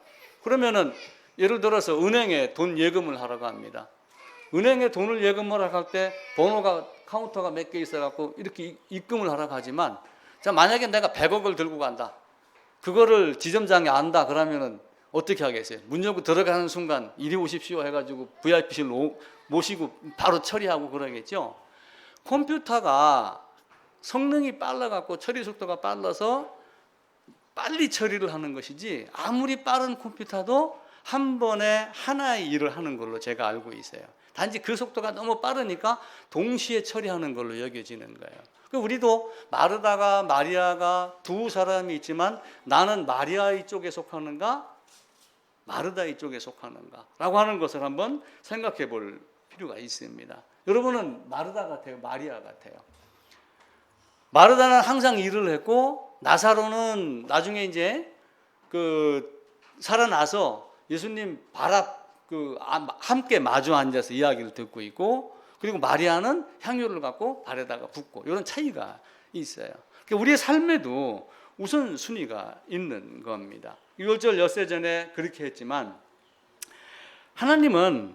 그러면은 예를 들어서 은행에 돈 예금을 하라고 합니다. 은행에 돈을 예금을 하라고 할 때 번호가 카운터가 몇 개 있어갖고 이렇게 입금을 하라고 하지만 자, 만약에 내가 100억을 들고 간다. 그거를 지점장이 안다 그러면은 어떻게 하겠어요? 문 열고 들어가는 순간 이리 오십시오 해가지고 VIP실로 모시고 바로 처리하고 그러겠죠. 컴퓨터가 성능이 빨라갖고 처리 속도가 빨라서 빨리 처리를 하는 것이지 아무리 빠른 컴퓨터도 한 번에 하나의 일을 하는 걸로 제가 알고 있어요. 단지 그 속도가 너무 빠르니까 동시에 처리하는 걸로 여겨지는 거예요. 우리도 마르다가 마리아가 두 사람이 있지만 나는 마리아의 쪽에 속하는가 마르다의 쪽에 속하는가 라고 하는 것을 한번 생각해 볼 필요가 있습니다. 여러분은 마르다 같아요? 마리아 같아요? 마르다는 항상 일을 했고 나사로는 나중에 이제 살아나서 예수님 발 앞 함께 마주 앉아서 이야기를 듣고 있고 그리고 마리아는 향유를 갖고 발에다가 붓고 이런 차이가 있어요. 그러니까 우리의 삶에도 우선순위가 있는 겁니다. 6월절 엿새 전에 그렇게 했지만 하나님은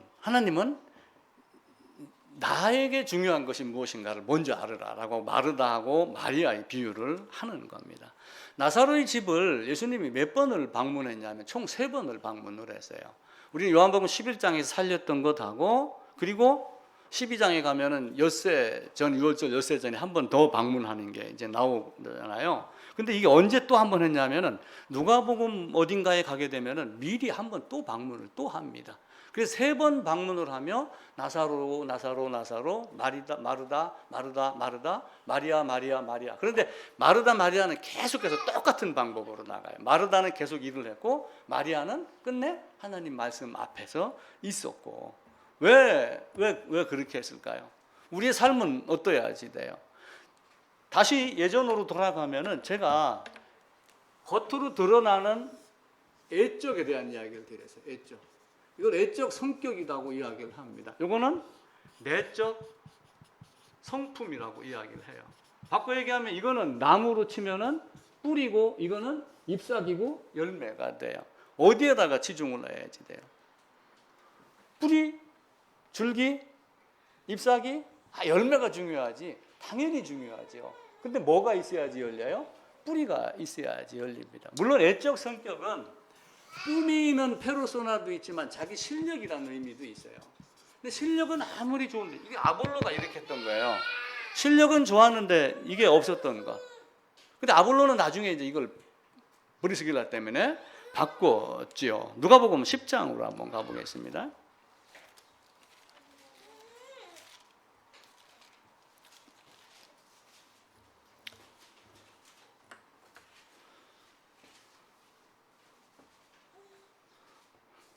나에게 중요한 것이 무엇인가를 먼저 알으라라고 마르다하고 마리아의 비유를 하는 겁니다. 나사로의 집을 예수님이 몇 번을 방문했냐면 총 3번을 방문을 했어요. 우리는 요한복음 11장에서 살렸던 것하고 그리고 12장에 가면은 엿새 전 6월절 엿새 전에 한 번 더 방문하는 게 이제 나오잖아요. 근데 이게 언제 또 한 번 했냐면은 누가복음 어딘가에 가게 되면은 미리 한 번 또 방문을 또 합니다. 그래서 3번 방문을 하며 나사로 마르다 마리아. 그런데 마르다 마리아는 계속해서 똑같은 방법으로 나가요. 마르다는 계속 일을 했고 마리아는 끝내 하나님 말씀 앞에서 있었고 왜 그렇게 했을까요? 우리의 삶은 어떠해야지 돼요? 다시 예전으로 돌아가면은 제가 겉으로 드러나는 애적에 대한 이야기를 드렸어요. 애적. 이걸 애적 성격이라고 이야기를 합니다. 이거는 내적 성품이라고 이야기를 해요. 바꿔 얘기하면 이거는 나무로 치면은 뿌리고 이거는 잎사귀고 열매가 돼요. 어디에다가 치중을 해야지 돼요? 뿌리, 줄기, 잎사귀? 열매가 중요하지. 당연히 중요하죠. 근데 뭐가 있어야지 열려요? 뿌리가 있어야지 열립니다. 물론 애적 성격은 꾸미는 페르소나도 있지만 자기 실력이라는 의미도 있어요. 근데 실력은 아무리 좋은데, 이게 아볼로가 이렇게 했던 거예요. 실력은 좋았는데 이게 없었던 거. 근데 아볼로는 나중에 이제 이걸 브리스길라 때문에 바꿨지요. 누가복음 10장으로 한번 가보겠습니다.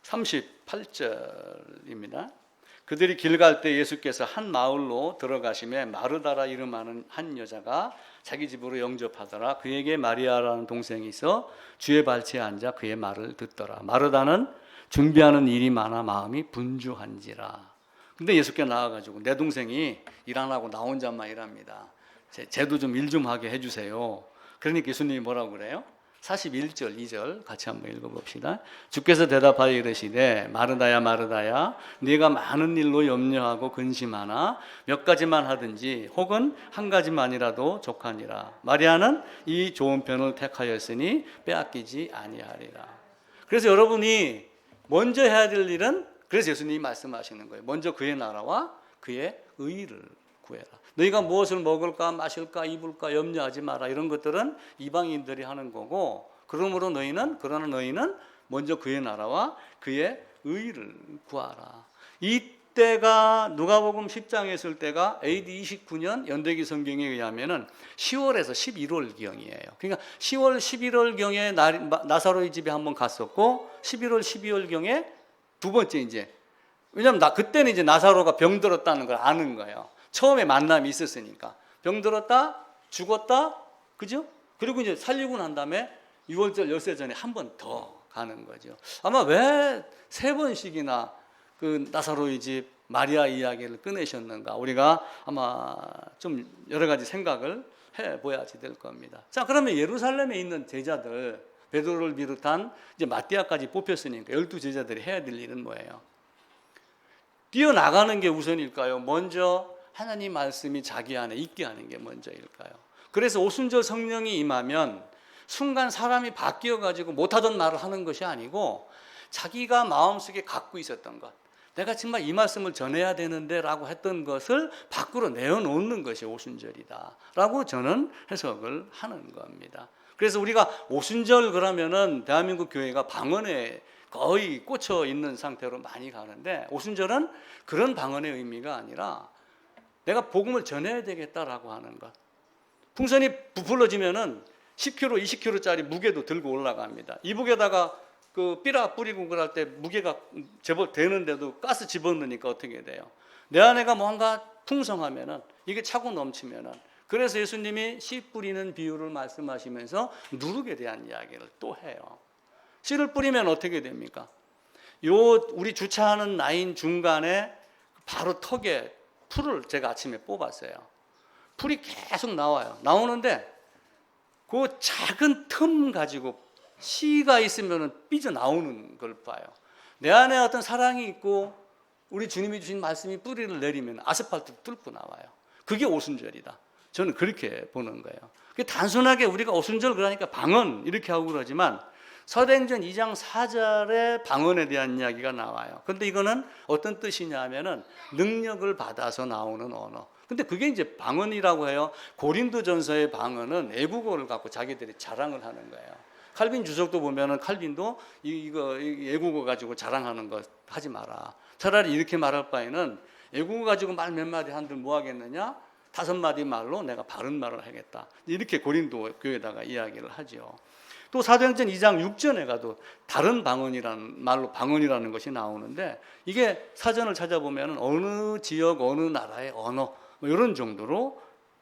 (38절입니다) 그들이 길 갈 때 예수께서 한 마을로 들어가시매 마르다라 이름하는 한 여자가 자기 집으로 영접하더라. 그에게 마리아라는 동생이 있어 주의 발치에 앉아 그의 말을 듣더라. 마르다는 준비하는 일이 많아 마음이 분주한지라. 근데 예수께 나와가지고 내 동생이 일 안 하고 나 혼자만 일합니다. 쟤도 좀 일 좀 하게 해주세요. 그러니까 예수님이 뭐라고 그래요? 41절 2절 같이 한번 읽어봅시다. 주께서 대답하여 이르시되 마르다야 마르다야 네가 많은 일로 염려하고 근심하나 몇 가지만 하든지 혹은 한 가지만이라도 족하니라. 마리아는 이 좋은 편을 택하였으니 빼앗기지 아니하리라. 그래서 여러분이 먼저 해야 될 일은, 그래서 예수님이 말씀하시는 거예요. 먼저 그의 나라와 그의 의를 구해라. 너희가 무엇을 먹을까 마실까 입을까 염려하지 마라. 이런 것들은 이방인들이 하는 거고, 그러므로 그러나 너희는 먼저 그의 나라와 그의 의를 구하라. 이때가 누가복음 10장에 있을 때가 AD 29년 연대기 성경에 의하면은 10월에서 11월경이에요. 그러니까 10월 11월경에 나사로의 집에 한번 갔었고 11월 12월경에 두 번째 이제, 왜냐하면 그때는 이제 나사로가 병들었다는 걸 아는 거예요. 처음에 만남이 있었으니까. 병들었다, 죽었다, 그죠? 그리고 이제 살리고 난 다음에 6월절 열세 전에 한 번 더 가는 거죠. 아마 왜 세 번씩이나 그 나사로의 집 마리아 이야기를 꺼내셨는가, 우리가 아마 좀 여러 가지 생각을 해봐야지 될 겁니다. 자, 그러면 예루살렘에 있는 제자들, 베드로를 비롯한 이제 마띠아까지 뽑혔으니까 12제자들이 해야 될 일은 뭐예요? 뛰어나가는 게 우선일까요? 먼저 하나님 말씀이 자기 안에 있게 하는 게 먼저일까요? 그래서 오순절 성령이 임하면 순간 사람이 바뀌어가지고 못하던 말을 하는 것이 아니고 자기가 마음속에 갖고 있었던 것, 내가 정말 이 말씀을 전해야 되는데 라고 했던 것을 밖으로 내어놓는 것이 오순절이다 라고 저는 해석을 하는 겁니다. 그래서 우리가 오순절 그러면은 대한민국 교회가 방언에 거의 꽂혀 있는 상태로 많이 가는데, 오순절은 그런 방언의 의미가 아니라 내가 복음을 전해야 되겠다라고 하는 것. 풍선이 부풀러지면은 10kg, 20kg짜리 무게도 들고 올라갑니다. 이북에다가 그 삐라 뿌리고 그럴 때 무게가 제법 되는데도 가스 집어넣으니까 어떻게 돼요? 내 안에가 뭔가 풍성하면은, 이게 차고 넘치면은, 그래서 예수님이 씨 뿌리는 비유를 말씀하시면서 누룩에 대한 이야기를 또 해요. 씨를 뿌리면 어떻게 됩니까? 우리 주차하는 라인 중간에 바로 턱에 풀을 제가 아침에 뽑았어요. 풀이 계속 나와요. 나오는데 그 작은 틈 가지고 씨가 있으면 삐져나오는 걸 봐요. 내 안에 어떤 사랑이 있고 우리 주님이 주신 말씀이 뿌리를 내리면 아스팔트 뚫고 나와요. 그게 오순절이다. 저는 그렇게 보는 거예요. 단순하게 우리가 오순절 그러니까 방언 이렇게 하고 그러지만 사도행전 2장 4절에 방언에 대한 이야기가 나와요. 근데 이거는 어떤 뜻이냐 하면은 능력을 받아서 나오는 언어. 근데 그게 이제 방언이라고 해요. 고린도전서의 방언은 애국어를 갖고 자기들이 자랑을 하는 거예요. 칼빈 주석도 보면은 칼빈도 이거 애국어 가지고 자랑하는 거 하지 마라. 차라리 이렇게 말할 바에는 애국어 가지고 말 몇 마디 한들 뭐 하겠느냐? 5마디 말로 내가 바른 말을 하겠다. 이렇게 고린도 교회에다가 이야기를 하죠. 또 사도행전 2장 6절에 가도 다른 방언이라는 말로 방언이라는 것이 나오는데, 이게 사전을 찾아보면 어느 지역 어느 나라의 언어 뭐 이런 정도로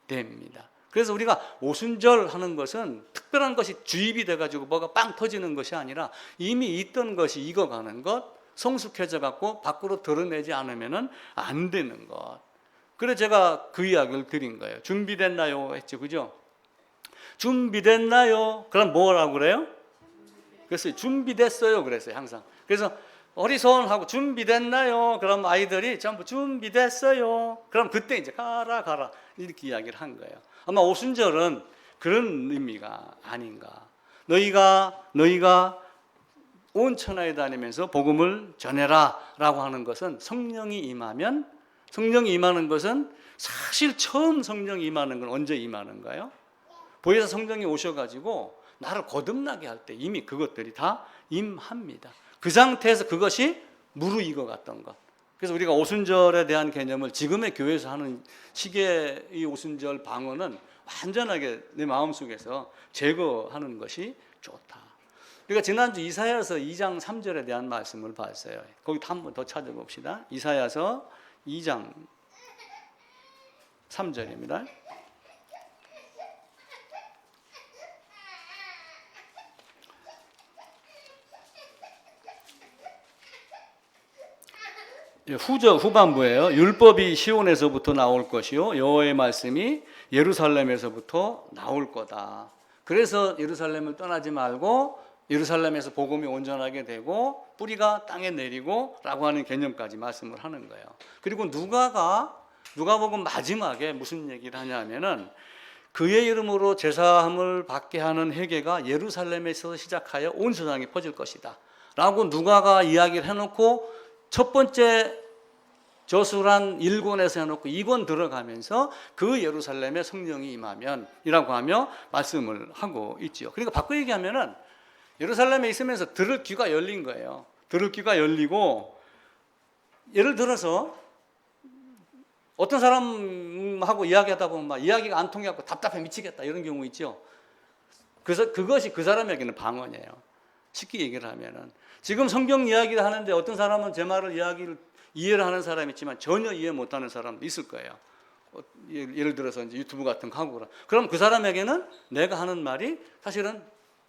됩니다. 그래서 우리가 오순절 하는 것은 특별한 것이 주입이 돼가지고 뭐가 빵 터지는 것이 아니라 이미 있던 것이 익어가는 것, 성숙해져 갖고 밖으로 드러내지 않으면 안 되는 것. 그래서 제가 그 이야기를 드린 거예요. 준비됐나요? 했죠, 그죠? 준비됐나요? 그럼 뭐라고 그래요? 그래서 준비됐어요 그랬어요 항상. 그래서 어리손 하고 준비됐나요? 그럼 아이들이 전부 준비됐어요. 그럼 그때 이제 가라 이렇게 이야기를 한 거예요. 아마 오순절은 그런 의미가 아닌가. 너희가 온 천하에 다니면서 복음을 전해라 라고 하는 것은 성령이 임하면, 성령이 임하는 것은 사실 처음 성령이 임하는 건 언제 임하는가요? 보혜사 성령이 오셔가지고 나를 거듭나게 할 때 이미 그것들이 다 임합니다. 그 상태에서 그것이 무르익어갔던 것. 그래서 우리가 오순절에 대한 개념을 지금의 교회에서 하는 식의 이 오순절 방언은 완전하게 내 마음속에서 제거하는 것이 좋다. 우리가 지난주 이사야서 2장 3절에 대한 말씀을 봤어요. 거기 한 번 더 찾아봅시다. 이사야서 2장 3절입니다. 후반부예요. 율법이 시온에서부터 나올 것이요 여호와의 말씀이 예루살렘에서부터 나올 거다. 그래서 예루살렘을 떠나지 말고 예루살렘에서 복음이 온전하게 되고 뿌리가 땅에 내리고 라고 하는 개념까지 말씀을 하는 거예요. 그리고 누가복음 마지막에 무슨 얘기를 하냐면은 그의 이름으로 제사함을 받게 하는 회개가 예루살렘에서 시작하여 온 세상에 퍼질 것이다 라고 누가가 이야기를 해놓고 첫 번째 저술한 1권에서 해놓고 2권 들어가면서 그 예루살렘에 성령이 임하면 이라고 하며 말씀을 하고 있죠. 그러니까 바꿔 얘기하면은 예루살렘에 있으면서 들을 귀가 열린 거예요. 들을 귀가 열리고, 예를 들어서 어떤 사람하고 이야기하다 보면 막 이야기가 안 통해갖고 답답해 미치겠다 이런 경우 있죠. 그래서 그것이 그 사람에게는 방언이에요. 쉽게 얘기를 하면은 지금 성경 이야기를 하는데 어떤 사람은 제 말을 이해를 하는 사람이 있지만 전혀 이해 못하는 사람도 있을 거예요. 예를 들어서 이제 유튜브 같은 거 하고 그럼 그 사람에게는 내가 하는 말이 사실은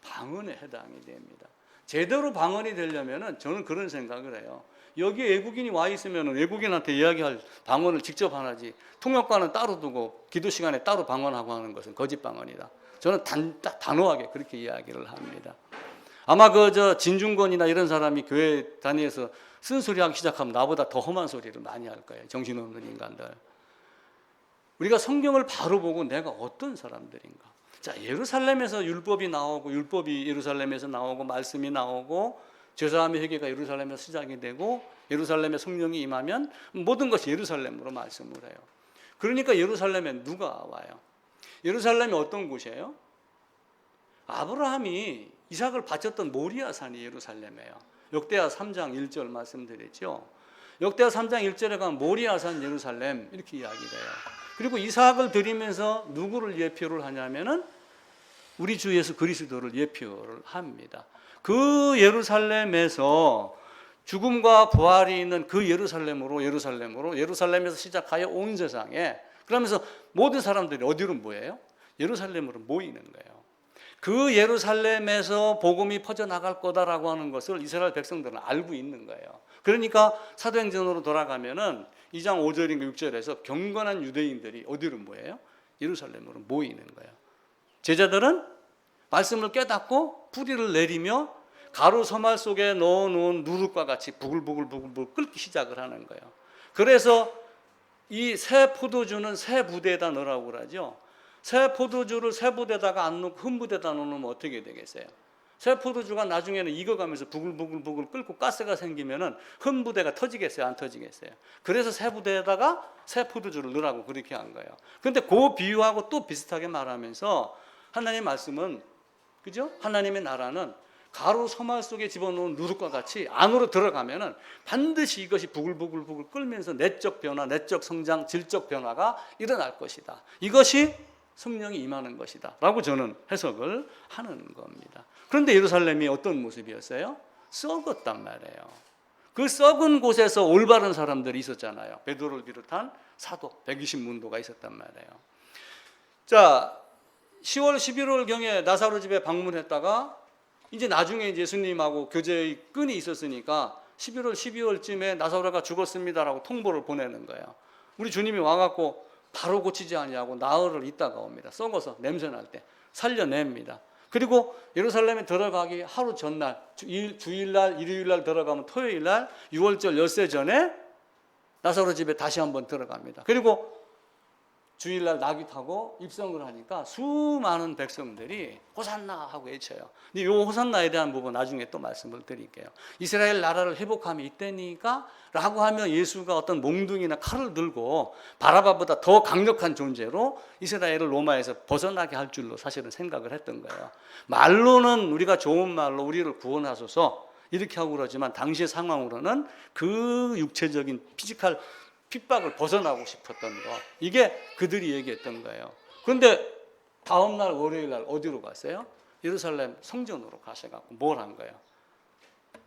방언에 해당이 됩니다. 제대로 방언이 되려면은 저는 그런 생각을 해요. 여기 외국인이 와 있으면 외국인한테 이야기할 방언을 직접 하지, 통역관은 따로 두고 기도 시간에 따로 방언하고 하는 것은 거짓 방언이다. 저는 단호하게 그렇게 이야기를 합니다. 아마 진중권이나 이런 사람이 교회 다니면서 쓴소리 하기 시작하면 나보다 더 험한 소리를 많이 할 거예요. 정신없는 인간들. 우리가 성경을 바로 보고 내가 어떤 사람들인가. 자, 예루살렘에서 율법이 나오고, 율법이 예루살렘에서 나오고, 말씀이 나오고, 제사함의 회개가 예루살렘에서 시작이 되고, 예루살렘에 성령이 임하면 모든 것이 예루살렘으로 말씀을 해요. 그러니까 예루살렘에 누가 와요? 예루살렘이 어떤 곳이에요? 아브라함이 이삭을 바쳤던 모리아 산이 예루살렘이에요. 역대하 3장 1절 말씀드렸죠. 역대하 3장 1절에 가면 모리아 산 예루살렘 이렇게 이야기돼요. 그리고 이삭을 드리면서 누구를 예표를 하냐면은 우리 주 예수 그리스도를 예표를 합니다. 그 예루살렘에서 죽음과 부활이 있는 그 예루살렘에서 시작하여 온 세상에, 그러면서 모든 사람들이 어디로 모여요? 예루살렘으로 모이는 거예요. 그 예루살렘에서 복음이 퍼져나갈 거다라고 하는 것을 이스라엘 백성들은 알고 있는 거예요. 그러니까 사도행전으로 돌아가면은 2장 5절인가 6절에서 경건한 유대인들이 어디로 모여요? 예루살렘으로 모이는 거예요. 제자들은 말씀을 깨닫고 뿌리를 내리며 가루 서말 속에 넣어놓은 누룩과 같이 부글부글 끓기 시작을 하는 거예요. 그래서 이 새 포도주는 새 부대에다 넣으라고 그러죠. 새 포도주를 새 부대에다가 안 넣고 흠 부대에다 넣으면 어떻게 되겠어요? 새 포도주가 나중에는 익어가면서 부글부글 끓고 가스가 생기면은 흠 부대가 터지겠어요? 안 터지겠어요? 그래서 새 부대에다가 새 포도주를 넣으라고 그렇게 한 거예요. 그런데 그 비유하고 또 비슷하게 말하면서 하나님의 말씀은, 그죠? 하나님의 나라는 가루 서말 속에 집어넣은 누룩과 같이 안으로 들어가면은 반드시 이것이 부글부글 끓면서 내적 변화, 내적 성장, 질적 변화가 일어날 것이다. 이것이 성령이 임하는 것이다 라고 저는 해석을 하는 겁니다. 그런데 예루살렘이 어떤 모습이었어요? 썩었단 말이에요. 그 썩은 곳에서 올바른 사람들이 있었잖아요. 베드로를 비롯한 사도 120문도가 있었단 말이에요. 자, 10월 11월경에 나사로 집에 방문했다가 이제 나중에 예수님하고 교제의 끈이 있었으니까 11월 12월쯤에 나사로가 죽었습니다라고 통보를 보내는 거예요. 우리 주님이 와갖고 바로 고치지 아니하고 나흘을 있다가 옵니다. 썩어서 냄새 날 때 살려냅니다. 그리고 예루살렘에 들어가기 하루 전날, 주일날, 일요일날 들어가면 토요일날 6월절 엿새 전에 나사로 집에 다시 한번 들어갑니다. 그리고 주일날 나귀 타고 입성을 하니까 수많은 백성들이 호산나 하고 외쳐요. 이 호산나에 대한 부분 나중에 또 말씀을 드릴게요. 이스라엘 나라를 회복함이 이때니까 라고 하면 예수가 어떤 몽둥이나 칼을 들고 바라바보다 더 강력한 존재로 이스라엘을 로마에서 벗어나게 할 줄로 사실은 생각을 했던 거예요. 말로는 우리가 좋은 말로 우리를 구원하소서 이렇게 하고 그러지만 당시의 상황으로는 그 육체적인 피지컬 핍박을 벗어나고 싶었던 거, 이게 그들이 얘기했던 거예요. 그런데 다음날 월요일날 어디로 갔어요? 예루살렘 성전으로 가셔갖고 뭘 한 거예요?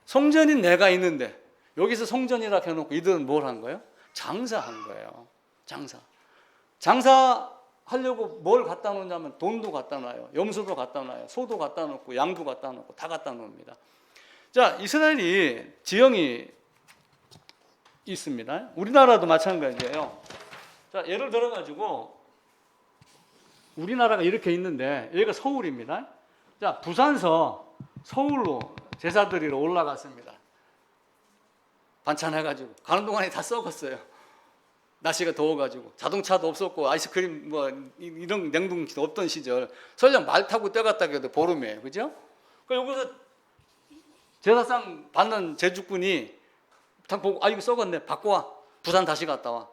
성전인 내가 있는데 여기서 성전이라 해놓고 이들은 뭘 한 거예요? 장사한 거예요. 장사하려고 뭘 갖다 놓냐면 돈도 갖다 놔요, 염소도 갖다 놔요, 소도 갖다 놓고 양도 갖다 놓고 다 갖다 놓습니다. 자, 이스라엘이 지형이 있습니다. 우리나라도 마찬가지예요. 자, 예를 들어 가지고 우리나라가 이렇게 있는데 여기가 서울입니다. 자, 부산서 서울로 제사드리러 올라갔습니다. 반찬 해가지고 가는 동안에 다 썩었어요. 날씨가 더워가지고 자동차도 없었고 아이스크림 뭐 이런 냉동기도 없던 시절, 설령 말 타고 뛰어갔다 해도 보름이에요, 그죠? 그러니까 여기서 제사상 받는 제주꾼이 딱 보고, 아, 이거 썩었네, 바꿔와, 부산 다시 갔다 와.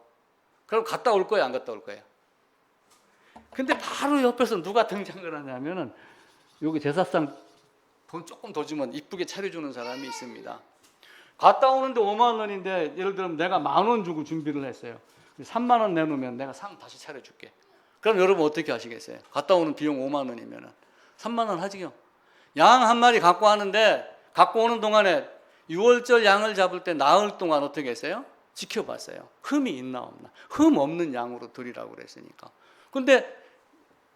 그럼 갔다 올 거야, 안 갔다 올 거야? 근데 바로 옆에서 누가 등장을 하냐면은 여기 제사상 돈 조금 더 주면 이쁘게 차려주는 사람이 있습니다. 갔다 오는데 5만 원인데 예를 들면 내가 10,000원 주고 준비를 했어요. 3만 원 내놓으면 내가 상 다시 차려줄게. 그럼 여러분 어떻게 하시겠어요? 갔다 오는 비용 5만 원이면은 3만 원 하지요. 양 한 마리 갖고 왔는데 갖고 오는 동안에 6월절 양을 잡을 때 나흘 동안 어떻게 했어요? 지켜봤어요. 흠이 있나 없나. 흠 없는 양으로 드리라고 그랬으니까. 근데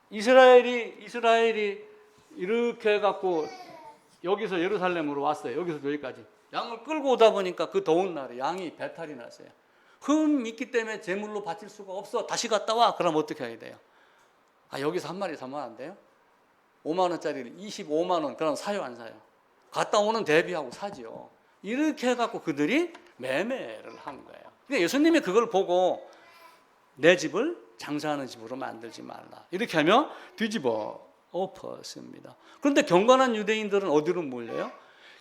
이스라엘이 이렇게 해갖고 여기서 예루살렘으로 왔어요. 여기서 여기까지. 양을 끌고 오다 보니까 그 더운 날에 양이 배탈이 났어요. 흠 있기 때문에 제물로 바칠 수가 없어. 다시 갔다 와. 그럼 어떻게 해야 돼요? 아, 여기서 한 마리 사면 안 돼요? 5만 원짜리를 25만 원. 그럼 사요, 안 사요? 갔다 오는 대비하고 사지요. 이렇게 해갖고 그들이 매매를 한 거예요. 그러니까 예수님이 그걸 보고 내 집을 장사하는 집으로 만들지 말라, 이렇게 하며 뒤집어 엎었습니다. 그런데 경건한 유대인들은 어디로 몰려요?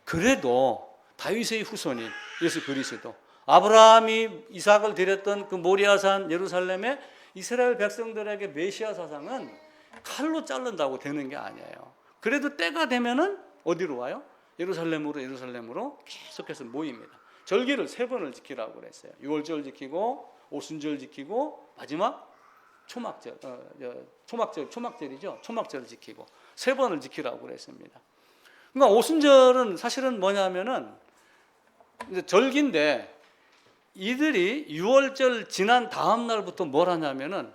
그래도 다윗의 후손인 예수 그리스도, 아브라함이 이삭을 드렸던 그 모리아산 예루살렘의 이스라엘 백성들에게 메시아 사상은 칼로 자른다고 되는 게 아니에요. 그래도 때가 되면은 어디로 와요? 예루살렘으로 계속해서 모입니다. 절기를 3번을 지키라고 그랬어요. 6월절 지키고 오순절 지키고 마지막 초막절이죠. 초막절 지키고 3번을 지키라고 그랬습니다. 그러니까 오순절은 사실은 뭐냐면은 절기인데 이들이 6월절 지난 다음 날부터 뭘 하냐면은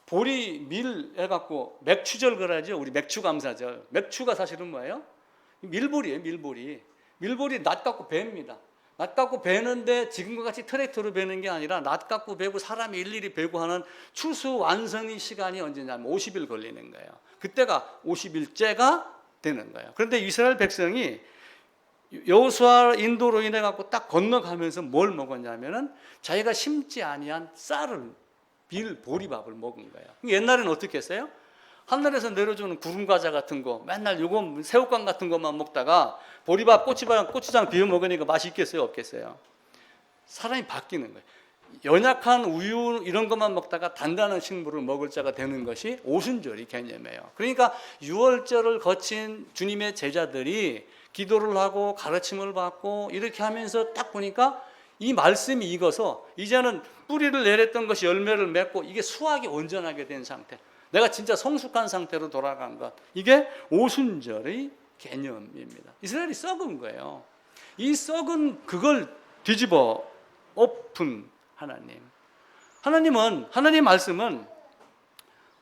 보리 밀 해갖고 맥추절 그러죠. 우리 맥추감사절. 맥추가 사실은 뭐예요? 밀보리예요, 밀보리. 밀보리 낫 갖고 베입니다. 낫 갖고 베는데 지금과 같이 트랙터로 베는 게 아니라 낫 갖고 베고 사람이 일일이 베고 하는 추수 완성의 시간이 언제냐면 50일 걸리는 거예요. 그때가 50일째가 되는 거예요. 그런데 이스라엘 백성이 여호수아 인도로 인해 갖고 딱 건너가면서 뭘 먹었냐면은 자기가 심지 아니한 쌀을 보리밥을 먹은 거예요. 옛날에는 어떻게 했어요? 하늘에서 내려주는 구름 과자 같은 거 맨날 요거 새우깡 같은 것만 먹다가 보리밥 고추장 비벼 먹으니까 맛이 있겠어요, 없겠어요? 사람이 바뀌는 거예요. 연약한 우유 이런 것만 먹다가 단단한 식물을 먹을 자가 되는 것이 오순절이 개념이에요. 그러니까 6월절을 거친 주님의 제자들이 기도를 하고 가르침을 받고 이렇게 하면서 딱 보니까 이 말씀이 익어서 이제는 뿌리를 내렸던 것이 열매를 맺고 이게 수확이 온전하게 된 상태, 내가 진짜 성숙한 상태로 돌아간 것, 이게 오순절의 개념입니다. 이스라엘이 썩은 거예요. 이 썩은 그걸 뒤집어 엎은 하나님 말씀은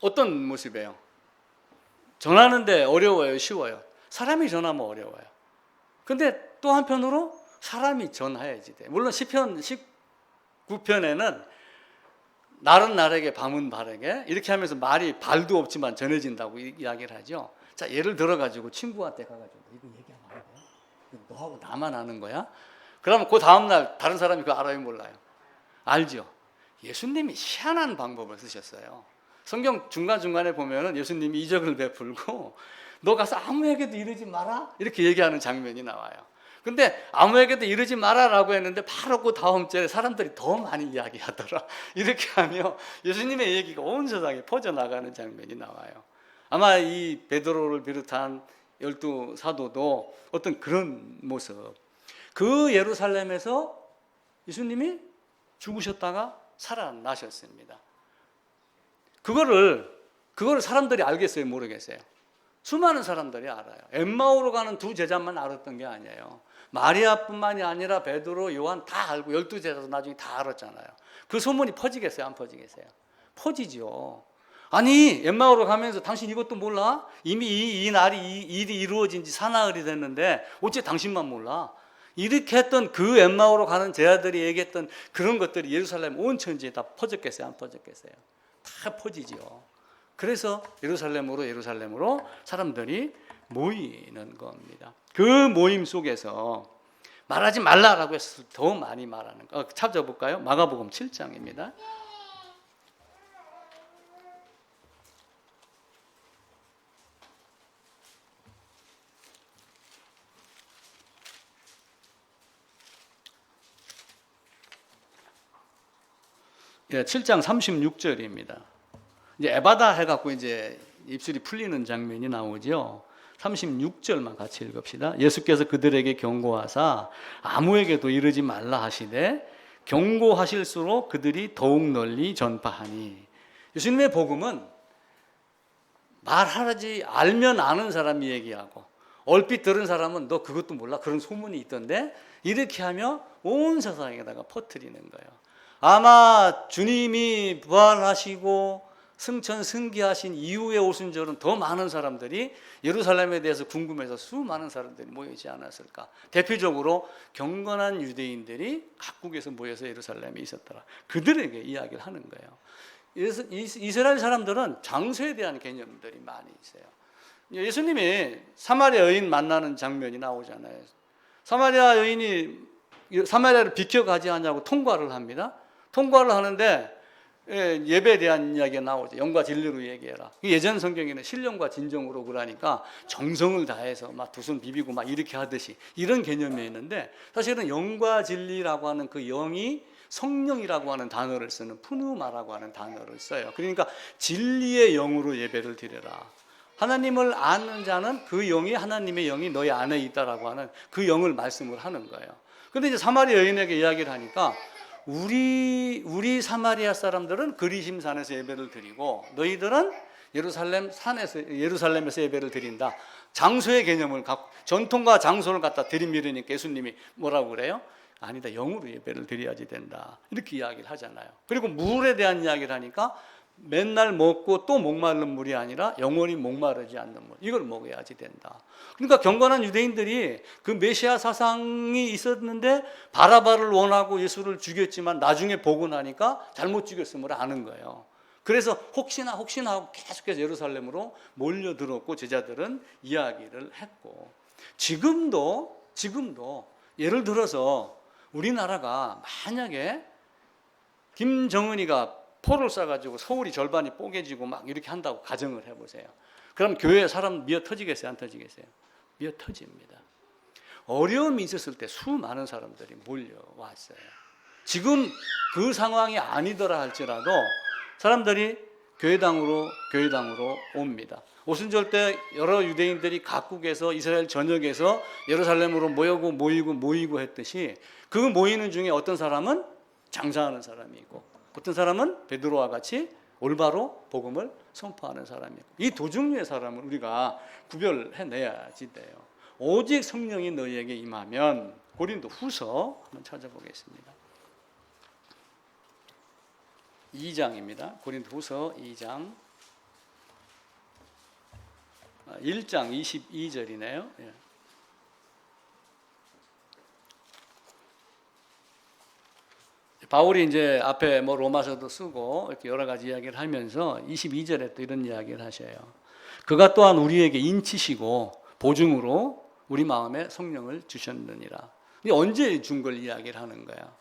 어떤 모습이에요? 전하는데 어려워요, 쉬워요? 사람이 전하면 어려워요. 근데 또 한편으로 사람이 전해야지 돼. 물론 시편 19편에는 날은 날에게 밤은 밤에게 이렇게 하면서 말이 발도 없지만 전해진다고 이야기를 하죠. 자, 예를 들어가지고 친구한테 가가지고 이거 얘기하면 안 돼? 이거 너하고 나만 아는 거야? 그러면 그 다음날 다른 사람이 그거 알아요, 몰라요? 알죠? 예수님이 희한한 방법을 쓰셨어요. 성경 중간중간에 보면은 예수님이 이적을 베풀고 너 가서 아무에게도 이르지 마라 이렇게 얘기하는 장면이 나와요. 근데 아무에게도 이르지 마라라고 했는데 바로 그 다음 절에 사람들이 더 많이 이야기하더라. 이렇게 하며 예수님의 얘기가 온 세상에 퍼져나가는 장면이 나와요. 아마 이 베드로를 비롯한 12 사도도 어떤 그런 모습. 그 예루살렘에서 예수님이 죽으셨다가 살아나셨습니다. 그거를 사람들이 알겠어요, 모르겠어요? 수많은 사람들이 알아요. 엠마오로 가는 두 제자만 알았던 게 아니에요. 마리아뿐만이 아니라 베드로, 요한 다 알고 12제자도 나중에 다 알았잖아요. 그 소문이 퍼지겠어요, 안 퍼지겠어요? 퍼지죠. 아니, 엠마오로 가면서 당신 이것도 몰라? 이미 이 날이 이 일이 이루어진 지 사나흘이 됐는데 어째 당신만 몰라? 이렇게 했던 그 엠마오로 가는 제자들이 얘기했던 그런 것들이 예루살렘 온 천지에 다 퍼졌겠어요, 안 퍼졌겠어요? 다 퍼지죠. 그래서 예루살렘으로 사람들이 모이는 겁니다. 그 모임 속에서 말하지 말라라고 했을 때 더 많이 말하는 거. 찾아볼까요? 마가복음 7장입니다. 예, 7장 36절입니다. 이제 에바다 해갖고 이제 입술이 풀리는 장면이 나오죠. 36절만 같이 읽읍시다. 예수께서 그들에게 경고하사 아무에게도 이르지 말라 하시되 경고하실수록 그들이 더욱 널리 전파하니. 예수님의 복음은 말하지 알면 아는 사람이 얘기하고 얼핏 들은 사람은 너 그것도 몰라? 그런 소문이 있던데? 이렇게 하며 온 세상에다가 퍼뜨리는 거예요. 아마 주님이 부활하시고 승천 승기하신 이후에 오신 줄은 더 많은 사람들이 예루살렘에 대해서 궁금해서 수많은 사람들이 모이지 않았을까. 대표적으로 경건한 유대인들이 각국에서 모여서 예루살렘에 있었더라. 그들에게 이야기를 하는 거예요. 이스라엘 사람들은 장소에 대한 개념들이 많이 있어요. 예수님이 사마리아 여인 만나는 장면이 나오잖아요. 사마리아 여인이 사마리아를 비켜가지 않냐고 통과를 합니다. 통과를 하는데 예배에 대한 이야기가 나오죠. 영과 진리로 얘기해라. 예전 성경에는 신령과 진정으로 그러니까 정성을 다해서 막 두 손 비비고 막 이렇게 하듯이 이런 개념이 있는데 사실은 영과 진리라고 하는 그 영이 성령이라고 하는 단어를 쓰는 푸누마라고 하는 단어를 써요. 그러니까 진리의 영으로 예배를 드려라. 하나님을 아는 자는 그 영이 하나님의 영이 너희 안에 있다라고 하는 그 영을 말씀을 하는 거예요. 그런데 이제 사마리아 여인에게 이야기를 하니까 우리 사마리아 사람들은 그리심 산에서 예배를 드리고 너희들은 예루살렘에서 예배를 드린다. 장소의 개념을 갖고 전통과 장소를 갖다 들이밀으니까 예수님이 뭐라고 그래요? 아니다, 영으로 예배를 드려야지 된다. 이렇게 이야기를 하잖아요. 그리고 물에 대한 이야기를 하니까 맨날 먹고 또 목마른 물이 아니라 영원히 목마르지 않는 물, 이걸 먹어야지 된다. 그러니까 경건한 유대인들이 그 메시아 사상이 있었는데 바라바를 원하고 예수를 죽였지만 나중에 보고 나니까 잘못 죽였음을 아는 거예요. 그래서 혹시나 하고 계속해서 예루살렘으로 몰려들었고 제자들은 이야기를 했고, 지금도 예를 들어서 우리나라가 만약에 김정은이가 포를 쏴가지고 서울이 절반이 뽀개지고 막 이렇게 한다고 가정을 해보세요. 그럼 교회에 사람 미어 터지겠어요, 안 터지겠어요? 미어 터집니다. 어려움이 있었을 때 수많은 사람들이 몰려왔어요. 지금 그 상황이 아니더라 할지라도 사람들이 교회당으로 옵니다. 오순절 때 여러 유대인들이 각국에서 이스라엘 전역에서 예루살렘으로 모이고 했듯이 그 모이는 중에 어떤 사람은 장사하는 사람이 있고 어떤 사람은 베드로와 같이 올바로 복음을 선포하는 사람이 있고, 이 두 종류의 사람을 우리가 구별해내야지 돼요. 오직 성령이 너희에게 임하면, 고린도후서 한번 찾아보겠습니다. 2장입니다. 고린도후서 2장 1장 22절이네요. 예. 바울이 이제 앞에 뭐 로마서도 쓰고 이렇게 여러 가지 이야기를 하면서 22절에 또 이런 이야기를 하셔요. 그가 또한 우리에게 인치시고 보증으로 우리 마음에 성령을 주셨느니라. 이게 언제 준 걸 이야기를 하는 거야?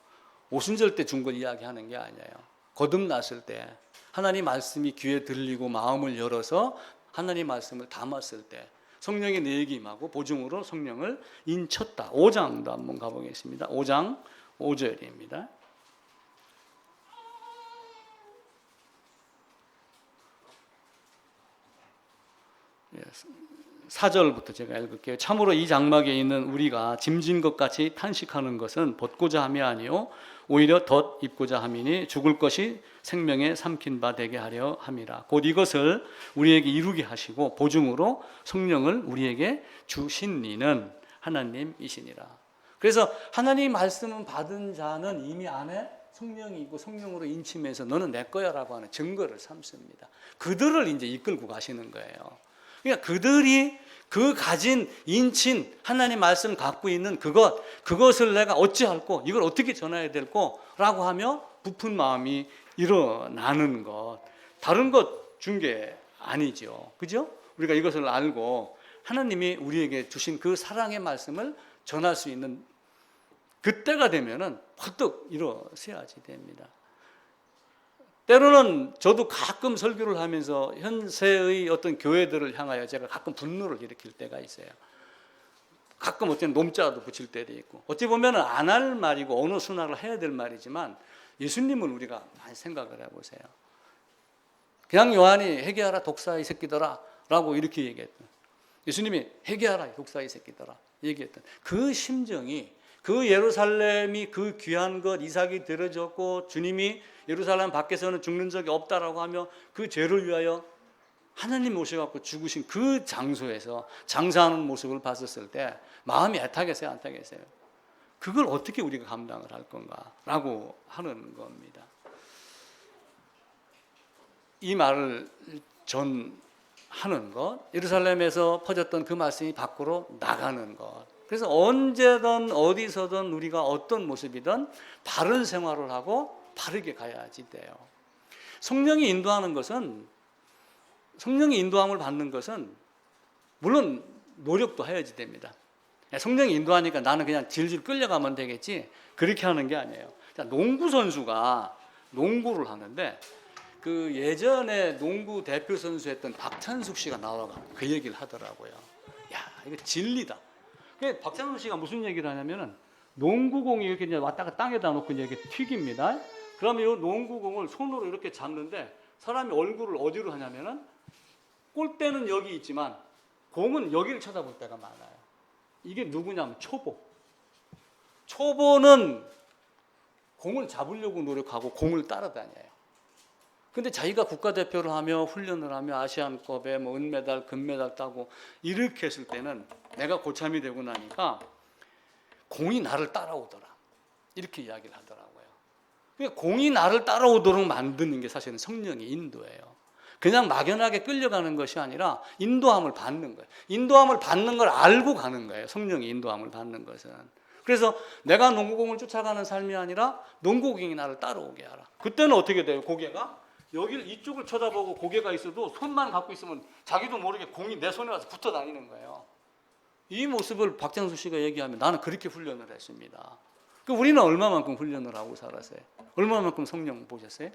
오순절 때 준 걸 이야기하는 게 아니에요. 거듭났을 때 하나님 말씀이 귀에 들리고 마음을 열어서 하나님 말씀을 담았을 때 성령의 내게 임하고 보증으로 성령을 인쳤다. 5장도 한번 가보겠습니다. 5장 5절입니다. 4절부터 제가 읽을게요. 참으로 이 장막에 있는 우리가 짐진 것 같이 탄식하는 것은 벗고자 함이 아니요 오히려 덧 입고자 함이니 죽을 것이 생명에 삼킨 바 되게 하려 함이라. 곧 이것을 우리에게 이루게 하시고 보증으로 성령을 우리에게 주신 이는 하나님이시니라. 그래서 하나님 말씀을 받은 자는 이미 안에 성령이 있고 성령으로 인침해서 너는 내 거야 라고 하는 증거를 삼습니다. 그들을 이제 이끌고 가시는 거예요. 그러니까 그들이 그 가진 인친 하나님 말씀 갖고 있는 그것을 내가 어찌할꼬 이걸 어떻게 전해야 될꼬 라고 하며 부푼 마음이 일어나는 것, 다른 것 준 게 아니죠. 그죠? 우리가 이것을 알고 하나님이 우리에게 주신 그 사랑의 말씀을 전할 수 있는 그때가 되면은 퍼뜩 일어서야지 됩니다. 때로는 저도 가끔 설교를 하면서 현세의 어떤 교회들을 향하여 제가 가끔 분노를 일으킬 때가 있어요. 가끔 어떤 놈자도 붙일 때도 있고, 어찌 보면 안 할 말이고 어느 순화를 해야 될 말이지만 예수님을 우리가 많이 생각을 해보세요. 그냥 요한이 회개하라 독사 이 새끼더라 라고 이렇게 얘기했던, 예수님이 회개하라 독사 이 새끼더라 얘기했던 그 심정이, 그 예루살렘이 그 귀한 것 이삭이 드려졌고 주님이 예루살렘 밖에서는 죽는 적이 없다라고 하며 그 죄를 위하여 하나님 오셔갖고 죽으신 그 장소에서 장사하는 모습을 봤었을 때 마음이 애타겠어요, 안 타겠어요? 그걸 어떻게 우리가 감당을 할 건가라고 하는 겁니다. 이 말을 전하는 것, 예루살렘에서 퍼졌던 그 말씀이 밖으로 나가는 것. 그래서 언제든 어디서든 우리가 어떤 모습이든 바른 생활을 하고 바르게 가야지 돼요. 성령이 인도하는 것은, 성령의 인도함을 받는 것은 물론 노력도 해야지 됩니다. 성령이 인도하니까 나는 그냥 질질 끌려가면 되겠지, 그렇게 하는 게 아니에요. 농구 선수가 농구를 하는데 그 예전에 농구 대표 선수였던 박찬숙 씨가 나와가 그 얘기를 하더라고요. 야, 이거 진리다. 박찬숙 씨가 무슨 얘기를 하냐면은 농구공이 이렇게 이제 왔다가 땅에다 놓고 이렇게 튀깁니다. 그러면 이 농구공을 손으로 이렇게 잡는데 사람이 얼굴을 어디로 하냐면은 골대는 여기 있지만 공은 여기를 쳐다볼 때가 많아요. 이게 누구냐면 초보. 초보는 공을 잡으려고 노력하고 공을 따라다녀요. 근데 자기가 국가대표를 하며 훈련을 하며 아시안컵에 뭐 은메달, 금메달 따고 이렇게 했을 때는 내가 고참이 되고 나니까 공이 나를 따라오더라. 이렇게 이야기를 하더라고요. 그러니까 공이 나를 따라오도록 만드는 게 사실은 성령의 인도예요. 그냥 막연하게 끌려가는 것이 아니라 인도함을 받는 거예요. 인도함을 받는 걸 알고 가는 거예요. 성령의 인도함을 받는 것은. 그래서 내가 농구공을 쫓아가는 삶이 아니라 농구공이 나를 따라오게 하라. 그때는 어떻게 돼요? 고개가 여기를 이쪽을 쳐다보고 고개가 있어도 손만 갖고 있으면 자기도 모르게 공이 내 손에 와서 붙어 다니는 거예요. 이 모습을 박장수 씨가 얘기하면 나는 그렇게 훈련을 했습니다. 우리는 얼마만큼 훈련을 하고 살았어요? 얼마만큼 성령 보셨어요?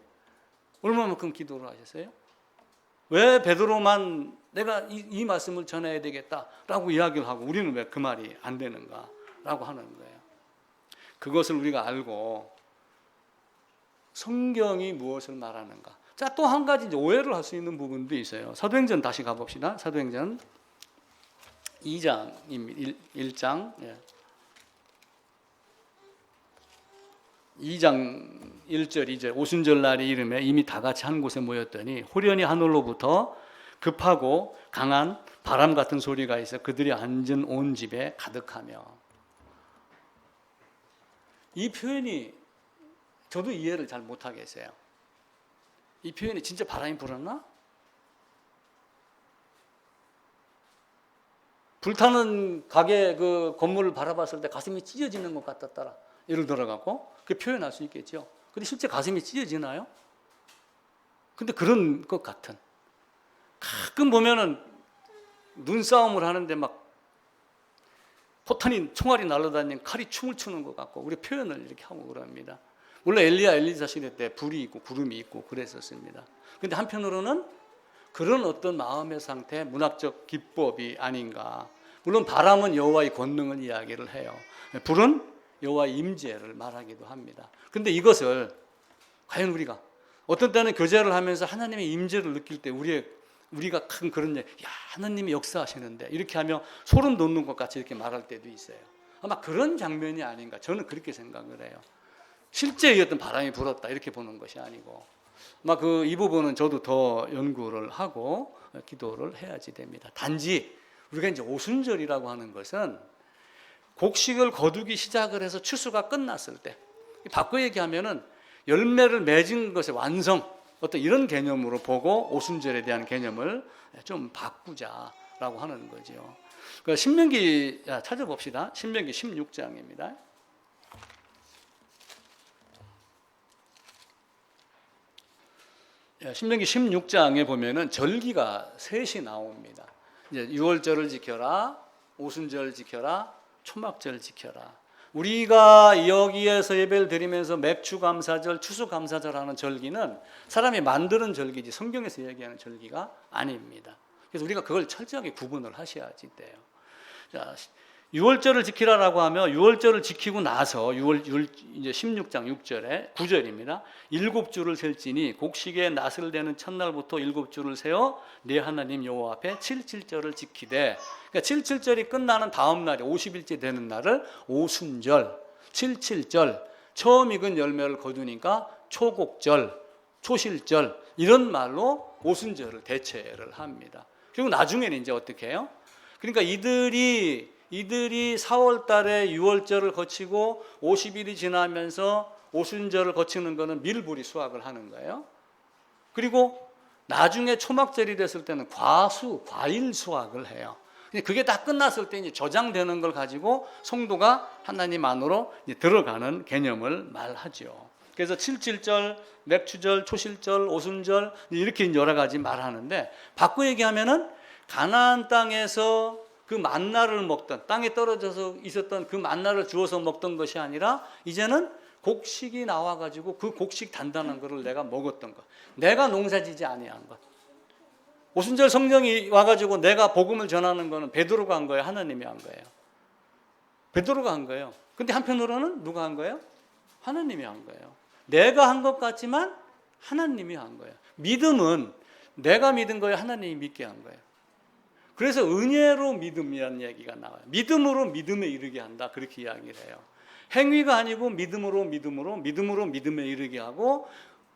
얼마만큼 기도를 하셨어요? 왜 베드로만 내가 이 말씀을 전해야 되겠다라고 이야기를 하고 우리는 왜 그 말이 안 되는가라고 하는 거예요. 그것을 우리가 알고 성경이 무엇을 말하는가. 자, 또 한 가지 이제 오해를 할 수 있는 부분도 있어요. 사도행전 다시 가봅시다. 사도행전 2장, 1장. 2장 1절 2절 오순절 날이 이름에 이미 다 같이 한 곳에 모였더니 호련히 하늘로부터 급하고 강한 바람 같은 소리가 있어 그들이 앉은 온 집에 가득하며. 이 표현이 저도 이해를 잘 못하겠어요. 이 표현이 진짜 바람이 불었나? 불타는 가게 그 건물을 바라봤을 때 가슴이 찢어지는 것 같았더라. 예를 들어갖고 그 표현할 수 있겠죠. 근데 실제 가슴이 찢어지나요? 근데 그런 것 같은. 가끔 보면은 눈싸움을 하는데 막 포탄이 총알이 날아다니는 칼이 춤을 추는 것 같고 우리 표현을 이렇게 하고 그럽니다. 물론 엘리야 엘리사 시대 때 불이 있고 구름이 있고 그랬었습니다. 그런데 한편으로는 그런 어떤 마음의 상태, 문학적 기법이 아닌가. 물론 바람은 여호와의 권능을 이야기를 해요. 불은 여호와의 임재를 말하기도 합니다. 그런데 이것을 과연 우리가 어떤 때는 교제를 하면서 하나님의 임재를 느낄 때 우리가 큰 그런 야 하나님이 역사하시는데 이렇게 하며 소름 돋는 것 같이 이렇게 말할 때도 있어요. 아마 그런 장면이 아닌가 저는 그렇게 생각을 해요. 실제 어떤 바람이 불었다 이렇게 보는 것이 아니고 아마 이 부분은 저도 더 연구를 하고 기도를 해야지 됩니다. 단지 우리가 이제 오순절이라고 하는 것은 곡식을 거두기 시작을 해서 추수가 끝났을 때 바꿔 얘기하면은 열매를 맺은 것의 완성 어떤 이런 개념으로 보고 오순절에 대한 개념을 좀 바꾸자라고 하는 거죠. 신명기 찾아봅시다. 신명기 16장입니다. 신명기 16장에 보면은 절기가 셋이 나옵니다. 이제 유월절을 지켜라, 오순절 지켜라, 초막절 지켜라. 우리가 여기에서 예배를 드리면서 맵추감사절, 추수감사절 하는 절기는 사람이 만드는 절기지 성경에서 얘기하는 절기가 아닙니다. 그래서 우리가 그걸 철저하게 구분을 하셔야지 돼요. 자, 유월절을 지키라라고 하면 유월절을 지키고 나서 이제 16장 6절에 9절입니다. 7주를 셀지니 곡식의 낫을 대는 첫날부터 7주를 세어 네 하나님 여호와 앞에 77절을 지키되 그러니까 77절이 끝나는 다음 날이 50일째 되는 날을 오순절, 77절 처음 익은 열매를 거두니까 초곡절, 초실절 이런 말로 오순절을 대체를 합니다. 그리고 나중에는 이제 어떻게 해요? 그러니까 이들이 4월 달에 6월절을 거치고 50일이 지나면서 오순절을 거치는 거는 밀보리 수확을 하는 거예요. 그리고 나중에 초막절이 됐을 때는 과일 수확을 해요. 그게 다 끝났을 때 이제 저장되는 걸 가지고 성도가 하나님 안으로 들어가는 개념을 말하죠. 그래서 77절, 맥추절, 초실절, 오순절 이렇게 여러 가지 말하는데 바꿔 얘기하면은 가나안 땅에서 그 만나를 먹던 땅에 떨어져서 있었던 그 만나를 주워서 먹던 것이 아니라 이제는 곡식이 나와가지고 그 곡식 단단한 거를 내가 먹었던 것, 내가 농사지지 아니한 것. 오순절 성령이 와가지고 내가 복음을 전하는 거는 베드로가 한 거예요, 하나님이 한 거예요. 베드로가 한 거예요. 근데 한편으로는 누가 한 거예요? 하나님이 한 거예요. 내가 한 것 같지만 하나님이 한 거예요. 믿음은 내가 믿은 거예요, 하나님이 믿게 한 거예요. 그래서 은혜로 믿음이라는 얘기가 나와요. 믿음으로 믿음에 이르게 한다. 그렇게 이야기를 해요. 행위가 아니고 믿음으로 믿음에 이르게 하고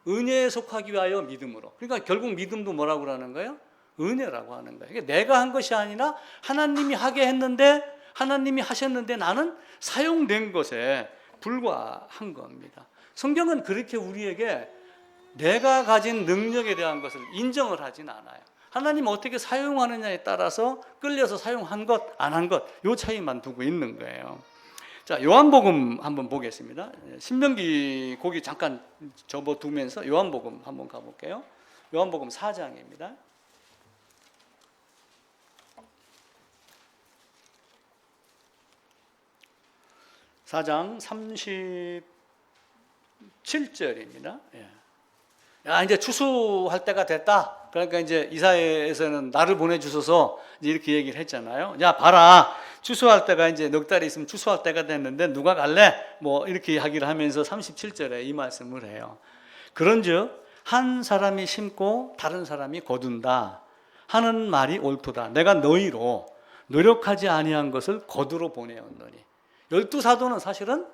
은혜에 속하기 위하여 믿음으로. 그러니까 결국 믿음도 뭐라고 그러는 거예요? 은혜라고 하는 거예요. 그러니까 내가 한 것이 아니라 하나님이 하게 했는데 하나님이 하셨는데 나는 사용된 것에 불과한 겁니다. 성경은 그렇게 우리에게 내가 가진 능력에 대한 것을 인정을 하진 않아요. 하나님 어떻게 사용하느냐에 따라서 끌려서 사용한 것, 안 한 것, 요 차이만 두고 있는 거예요. 자, 요한복음 한번 보겠습니다. 신명기 거기 잠깐 접어두면서 요한복음 한번 가볼게요. 요한복음 4장입니다. (4장) 37절입니다. 야, 이제 추수할 때가 됐다. 그러니까 이제 이사야에서는 나를 보내주셔서 이렇게 얘기를 했잖아요. 야, 봐라. 추수할 때가 이제 넉 달이 있으면 추수할 때가 됐는데 누가 갈래? 뭐 이렇게 이야기를 하면서 37절에 이 말씀을 해요. 그런즉 한 사람이 심고 다른 사람이 거둔다 하는 말이 옳도다. 내가 너희로 노력하지 아니한 것을 거두러 보내었노니. 12사도는 사실은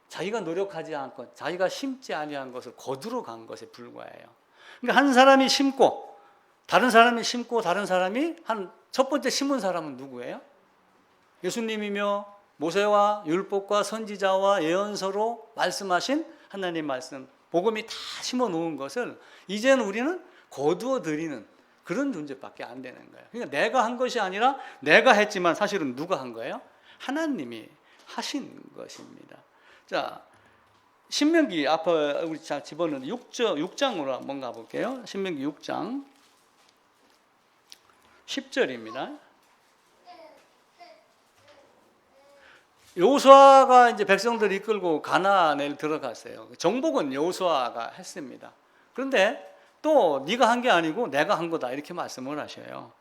자기가 노력하지 않고 자기가 심지 아니한 것을 거두러 간 것에 불과해요. 그러니까 한 사람이 심고 다른 사람이 심고 다른 사람이 첫 번째 심은 사람은 누구예요? 예수님이며 모세와 율법과 선지자와 예언서로 말씀하신 하나님 말씀 복음이 다 심어 놓은 것을 이제는 우리는 거두어 드리는 그런 존재밖에 안 되는 거예요. 그러니까 내가 한 것이 아니라 내가 했지만 사실은 누가 한 거예요? 하나님이 하신 것입니다. 자, 신명기 앞에 우리 자 집어넣은 6장으로 한번 가볼게요. 신명기 6장 10절입니다. 여호수아가 이제 백성들을 이끌고 가나안에 들어갔어요. 정복은 여호수아가 했습니다. 그런데 또 네가 한 게 아니고 내가 한 거다 이렇게 말씀을 하셔요.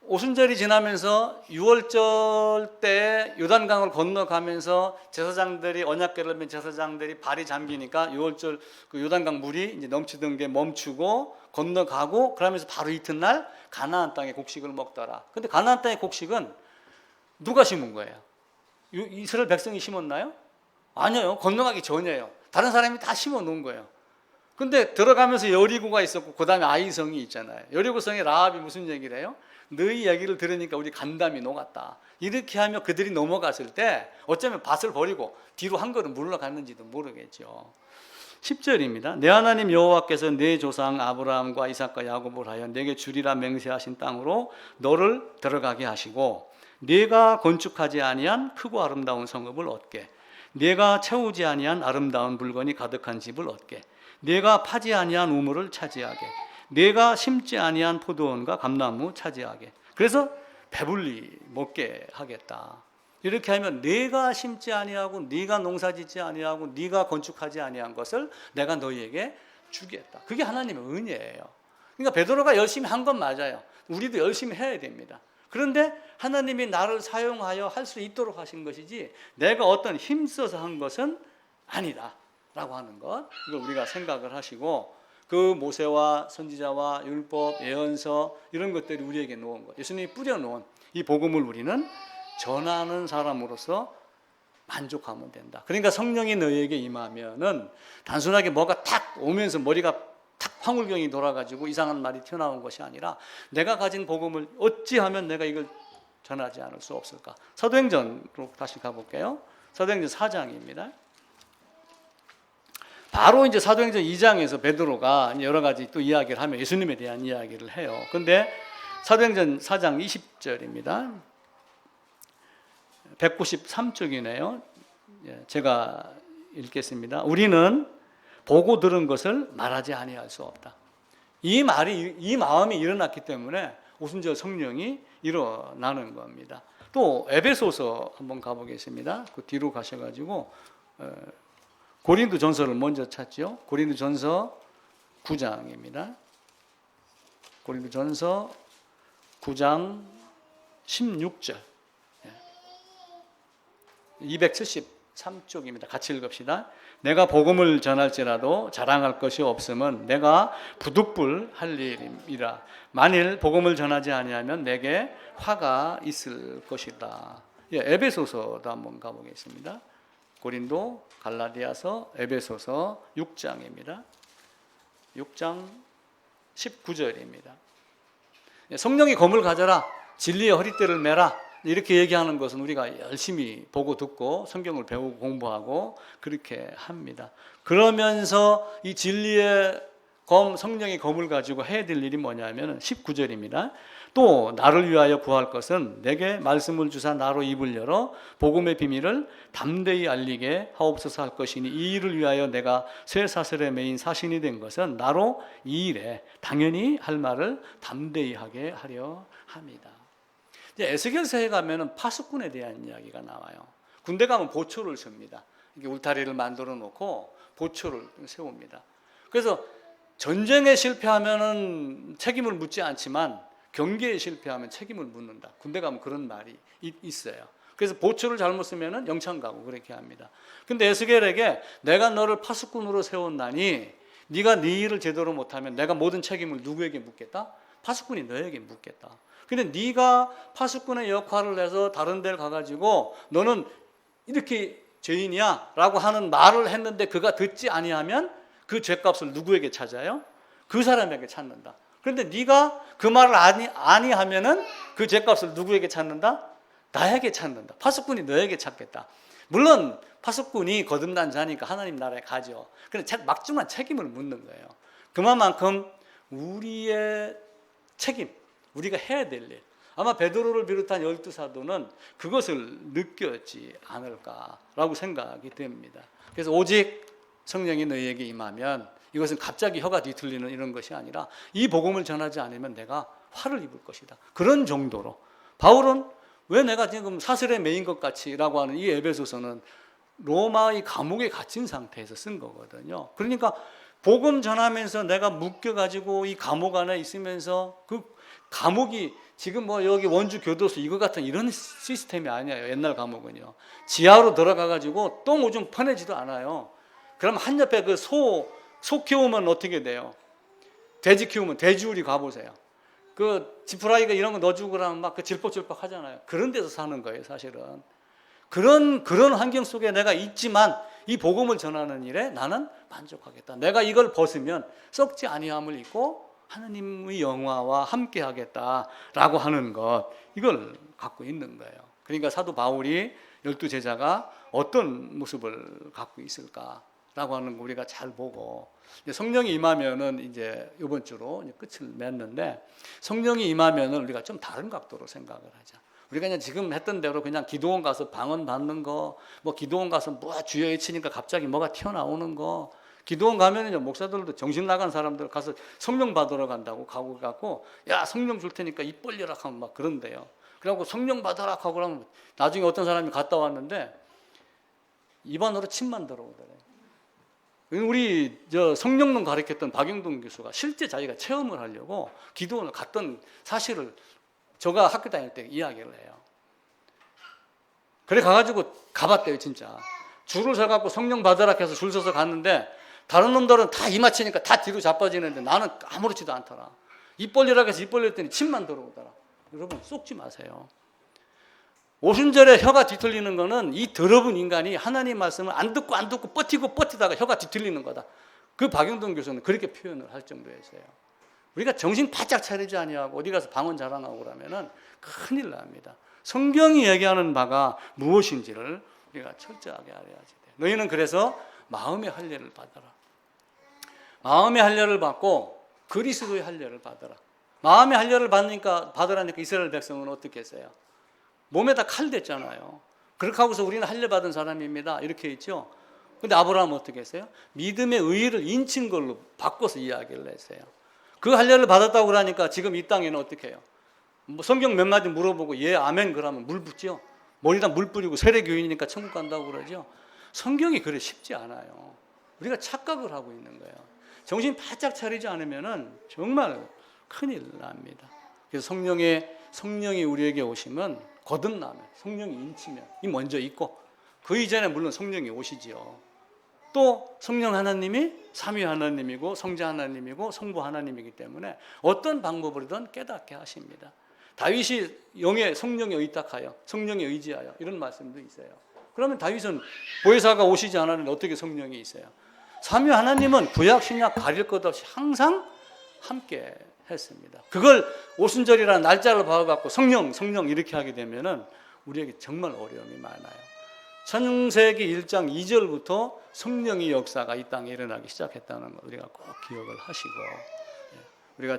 오순절이 지나면서 6월절 때 요단강을 건너가면서 제사장들이 언약궤를 맨 제사장들이 발이 잠기니까 6월절 그 요단강 물이 이제 넘치던 게 멈추고 건너가고 그러면서 바로 이튿날 가나안 땅의 곡식을 먹더라. 근데 가나안 땅의 곡식은 누가 심은 거예요? 이스라엘 백성이 심었나요? 아니요. 건너가기 전이에요. 다른 사람이 다 심어 놓은 거예요. 근데 들어가면서 여리고가 있었고 그 다음에 아이성이 있잖아요. 여리고성의 라합이 무슨 얘기를 해요? 너희 얘기를 들으니까 우리 간담이 녹았다. 이렇게 하며 그들이 넘어갔을 때 어쩌면 밭을 버리고 뒤로 한 걸음 물러갔는지도 모르겠죠. 10절입니다. 내 하나님 여호와께서 내 조상 아브라함과 이삭과 야곱을 하여 내게 주리라 맹세하신 땅으로 너를 들어가게 하시고 네가 건축하지 아니한 크고 아름다운 성읍을 얻게, 네가 채우지 아니한 아름다운 물건이 가득한 집을 얻게, 네가 파지 아니한 우물을 차지하게, 네가 심지 아니한 포도원과 감나무 차지하게. 그래서 배불리 먹게 하겠다. 이렇게 하면 네가 심지 아니하고 네가 농사짓지 아니하고 네가 건축하지 아니한 것을 내가 너희에게 주겠다. 그게 하나님의 은혜예요. 그러니까 베드로가 열심히 한 건 맞아요. 우리도 열심히 해야 됩니다. 그런데 하나님이 나를 사용하여 할 수 있도록 하신 것이지 내가 어떤 힘써서 한 것은 아니다 라고 하는 것, 이걸 우리가 생각을 하시고, 그 모세와 선지자와 율법, 예언서 이런 것들이 우리에게 놓은 것, 예수님이 뿌려놓은 이 복음을 우리는 전하는 사람으로서 만족하면 된다. 그러니까 성령이 너희에게 임하면은 단순하게 뭐가 탁 오면서 머리가 탁 황홀경이 돌아가지고 이상한 말이 튀어나온 것이 아니라 내가 가진 복음을 어찌하면 내가 이걸 전하지 않을 수 없을까. 사도행전으로 다시 가볼게요. 사도행전 4장입니다. 바로 이제 사도행전 2장에서 베드로가 여러 가지 또 이야기를 하며 예수님에 대한 이야기를 해요. 근데 사도행전 4장 20절입니다. 193쪽이네요. 제가 읽겠습니다. 우리는 보고 들은 것을 말하지 아니할 수 없다. 이 마음이 일어났기 때문에 오순절 성령이 일어나는 겁니다. 또 에베소서 한번 가보겠습니다. 그 뒤로 가셔가지고 고린도 전서를 먼저 찾죠. 고린도 전서 9장입니다. 고린도 전서 9장 16절. 273쪽입니다. 같이 읽읍시다. 내가 복음을 전할지라도 자랑할 것이 없음은 내가 부득불 할 일이라. 만일 복음을 전하지 아니하면 내게 화가 있을 것이다. 에베소서도 한번 가보겠습니다. 고린도, 갈라디아서, 에베소서 6장입니다. 6장 19절입니다. 성령이 검을 가져라, 진리의 허리띠를 매라, 이렇게 얘기하는 것은 우리가 열심히 보고 듣고 성경을 배우고 공부하고 그렇게 합니다. 그러면서 이 진리의 검, 성령의 검을 가지고 해야 될 일이 뭐냐면 19절입니다. 또 나를 위하여 구할 것은 내게 말씀을 주사 나로 입을 열어 복음의 비밀을 담대히 알리게 하옵소서 할 것이니 이 일을 위하여 내가 쇠사슬에 매인 사신이 된 것은 나로 이 일에 당연히 할 말을 담대히 하게 하려 합니다. 이제 에스겔서에 가면은 파수꾼에 대한 이야기가 나와요. 군대 가면 보초를 셉니다. 이게 울타리를 만들어 놓고 보초를 세웁니다. 그래서 전쟁에 실패하면은 책임을 묻지 않지만 경계에 실패하면 책임을 묻는다. 군대 가면 그런 말이 있어요. 그래서 보초를 잘못 쓰면은 영창 가고 그렇게 합니다. 근데 에스겔에게 내가 너를 파수꾼으로 세웠나니 네가 네 일을 제대로 못하면 내가 모든 책임을 누구에게 묻겠다? 파수꾼이 너에게 묻겠다. 근데 네가 파수꾼의 역할을 해서 다른 데를 가가지고 너는 이렇게 죄인이야 라고 하는 말을 했는데 그가 듣지 아니하면 그 죄값을 누구에게 찾아요? 그 사람에게 찾는다. 그런데 네가 그 말을 아니하면은 그 죄값을 누구에게 찾는다? 나에게 찾는다. 파수꾼이 너에게 찾겠다. 물론 파수꾼이 거듭난 자니까 하나님 나라에 가죠. 그런데 막중한 책임을 묻는 거예요. 그만큼 우리의 책임, 우리가 해야 될 일, 아마 베드로를 비롯한 12사도는 그것을 느꼈지 않을까라고 생각이 됩니다. 그래서 오직 성령이 너희에게 임하면 이것은 갑자기 혀가 뒤틀리는 이런 것이 아니라 이 복음을 전하지 않으면 내가 화를 입을 것이다. 그런 정도로 바울은 왜 내가 지금 사슬에 매인 것 같이라고 하는 이 에베소서는 로마의 감옥에 갇힌 상태에서 쓴 거거든요. 그러니까 복음 전하면서 내가 묶여가지고 이 감옥 안에 있으면서 그 감옥이 지금 뭐 여기 원주 교도소 이거 같은 이런 시스템이 아니에요. 옛날 감옥은요. 지하로 들어가가지고 똥 오줌 퍼내지도 않아요. 그럼 한 옆에 그 소 키우면 어떻게 돼요? 돼지 키우면 돼지우리 가보세요. 그 지푸라기가 이런 거 넣어주고 그러면 막 그 질퍽질퍽 하잖아요. 그런 데서 사는 거예요, 사실은. 그런 환경 속에 내가 있지만 이 복음을 전하는 일에 나는 만족하겠다. 내가 이걸 벗으면 썩지 아니함을 입고 하나님의 영화와 함께 하겠다라고 하는 것, 이걸 갖고 있는 거예요. 그러니까 사도 바울이 12제자가 어떤 모습을 갖고 있을까라고 하는 거 우리가 잘 보고, 성령이 임하면은 이제 이번 주로 이제 끝을 맺는데, 성령이 임하면은 우리가 좀 다른 각도로 생각을 하자. 우리가 그냥 지금 했던 대로 그냥 기도원 가서 방언 받는 거, 뭐 기도원 가서 뭐 주여 외치니까 갑자기 뭐가 튀어나오는 거, 기도원 가면은요, 목사들도 정신 나간 사람들 가서 성령 받으러 간다고 가고 갖고, 야 성령 줄 테니까 입 벌려라 하면 막 그런대요. 그래갖고 성령 받으라 하고 그러면 나중에 어떤 사람이 갔다 왔는데 입안으로 침만 들어오더래요. 우리 성령론 가르쳤던 박영동 교수가 실제 자기가 체험을 하려고 기도원을 갔던 사실을 제가 학교 다닐 때 이야기를 해요. 그래 가가지고 가봤대요, 진짜. 줄을 서갖고 성령 받으라 해서 줄 서서 갔는데 다른 놈들은 다 이마치니까 다 뒤로 자빠지는데 나는 아무렇지도 않더라. 입 벌리라 해서 입 벌렸더니 침만 들어오더라. 여러분 쏙지 마세요. 오순절에 혀가 뒤틀리는 거는 이 더러운 인간이 하나님 말씀을 안 듣고 버티다가 혀가 뒤틀리는 거다. 그 박영동 교수는 그렇게 표현을 할 정도였어요. 우리가 정신 바짝 차리지 아니하고 어디 가서 방언 자랑하고 그러면은 큰일 납니다. 성경이 얘기하는 바가 무엇인지를 우리가 철저하게 알아야지 돼. 너희는 그래서 마음의 할례를 받아라. 마음의 할례를 받고 그리스도의 할례를 받아라. 마음의 할례를 받으라니까 이스라엘 백성은 어떻게 했어요? 몸에다 칼 댔잖아요. 그렇게 하고서 우리는 할례 받은 사람입니다. 이렇게 했죠. 근데 아브라함은 어떻게 했어요? 믿음의 의의를 인친 걸로 바꿔서 이야기를 했어요. 그 할례를 받았다고 그러니까 지금 이 땅에는 어떻게 해요? 뭐 성경 몇 마디 물어보고 예 아멘 그러면 물 붓죠. 머리다 물 뿌리고 세례교인이니까 천국 간다고 그러죠. 성경이 그래 쉽지 않아요. 우리가 착각을 하고 있는 거예요. 정신 바짝 차리지 않으면은 정말 큰일 납니다. 그래서 성령이 우리에게 오시면 거듭나면, 성령이 인치면 이 먼저 있고 그 이전에 물론 성령이 오시지요. 또 성령 하나님이 삼위 하나님이고 성자 하나님이고 성부 하나님이기 때문에 어떤 방법으로든 깨닫게 하십니다. 다윗이 성령에 의탁하여 성령에 의지하여 이런 말씀도 있어요. 그러면 다윗은 보혜사가 오시지 않았는데 어떻게 성령이 있어요? 삼위 하나님은 구약 신약 가릴 것 없이 항상 함께 했습니다. 그걸 오순절이라는 날짜를 봐갖고 성령 이렇게 하게 되면은 우리에게 정말 어려움이 많아요. 창세기 1장 2절부터 성령의 역사가 이 땅에 일어나기 시작했다는 거 우리가 꼭 기억을 하시고, 우리가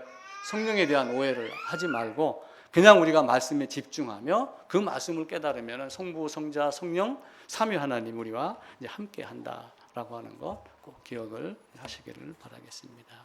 성령에 대한 오해를 하지 말고 그냥 우리가 말씀에 집중하며 그 말씀을 깨달으면 성부, 성자, 성령 삼위 하나님 우리와 이제 함께 한다라고 하는 것 꼭 기억을 하시기를 바라겠습니다.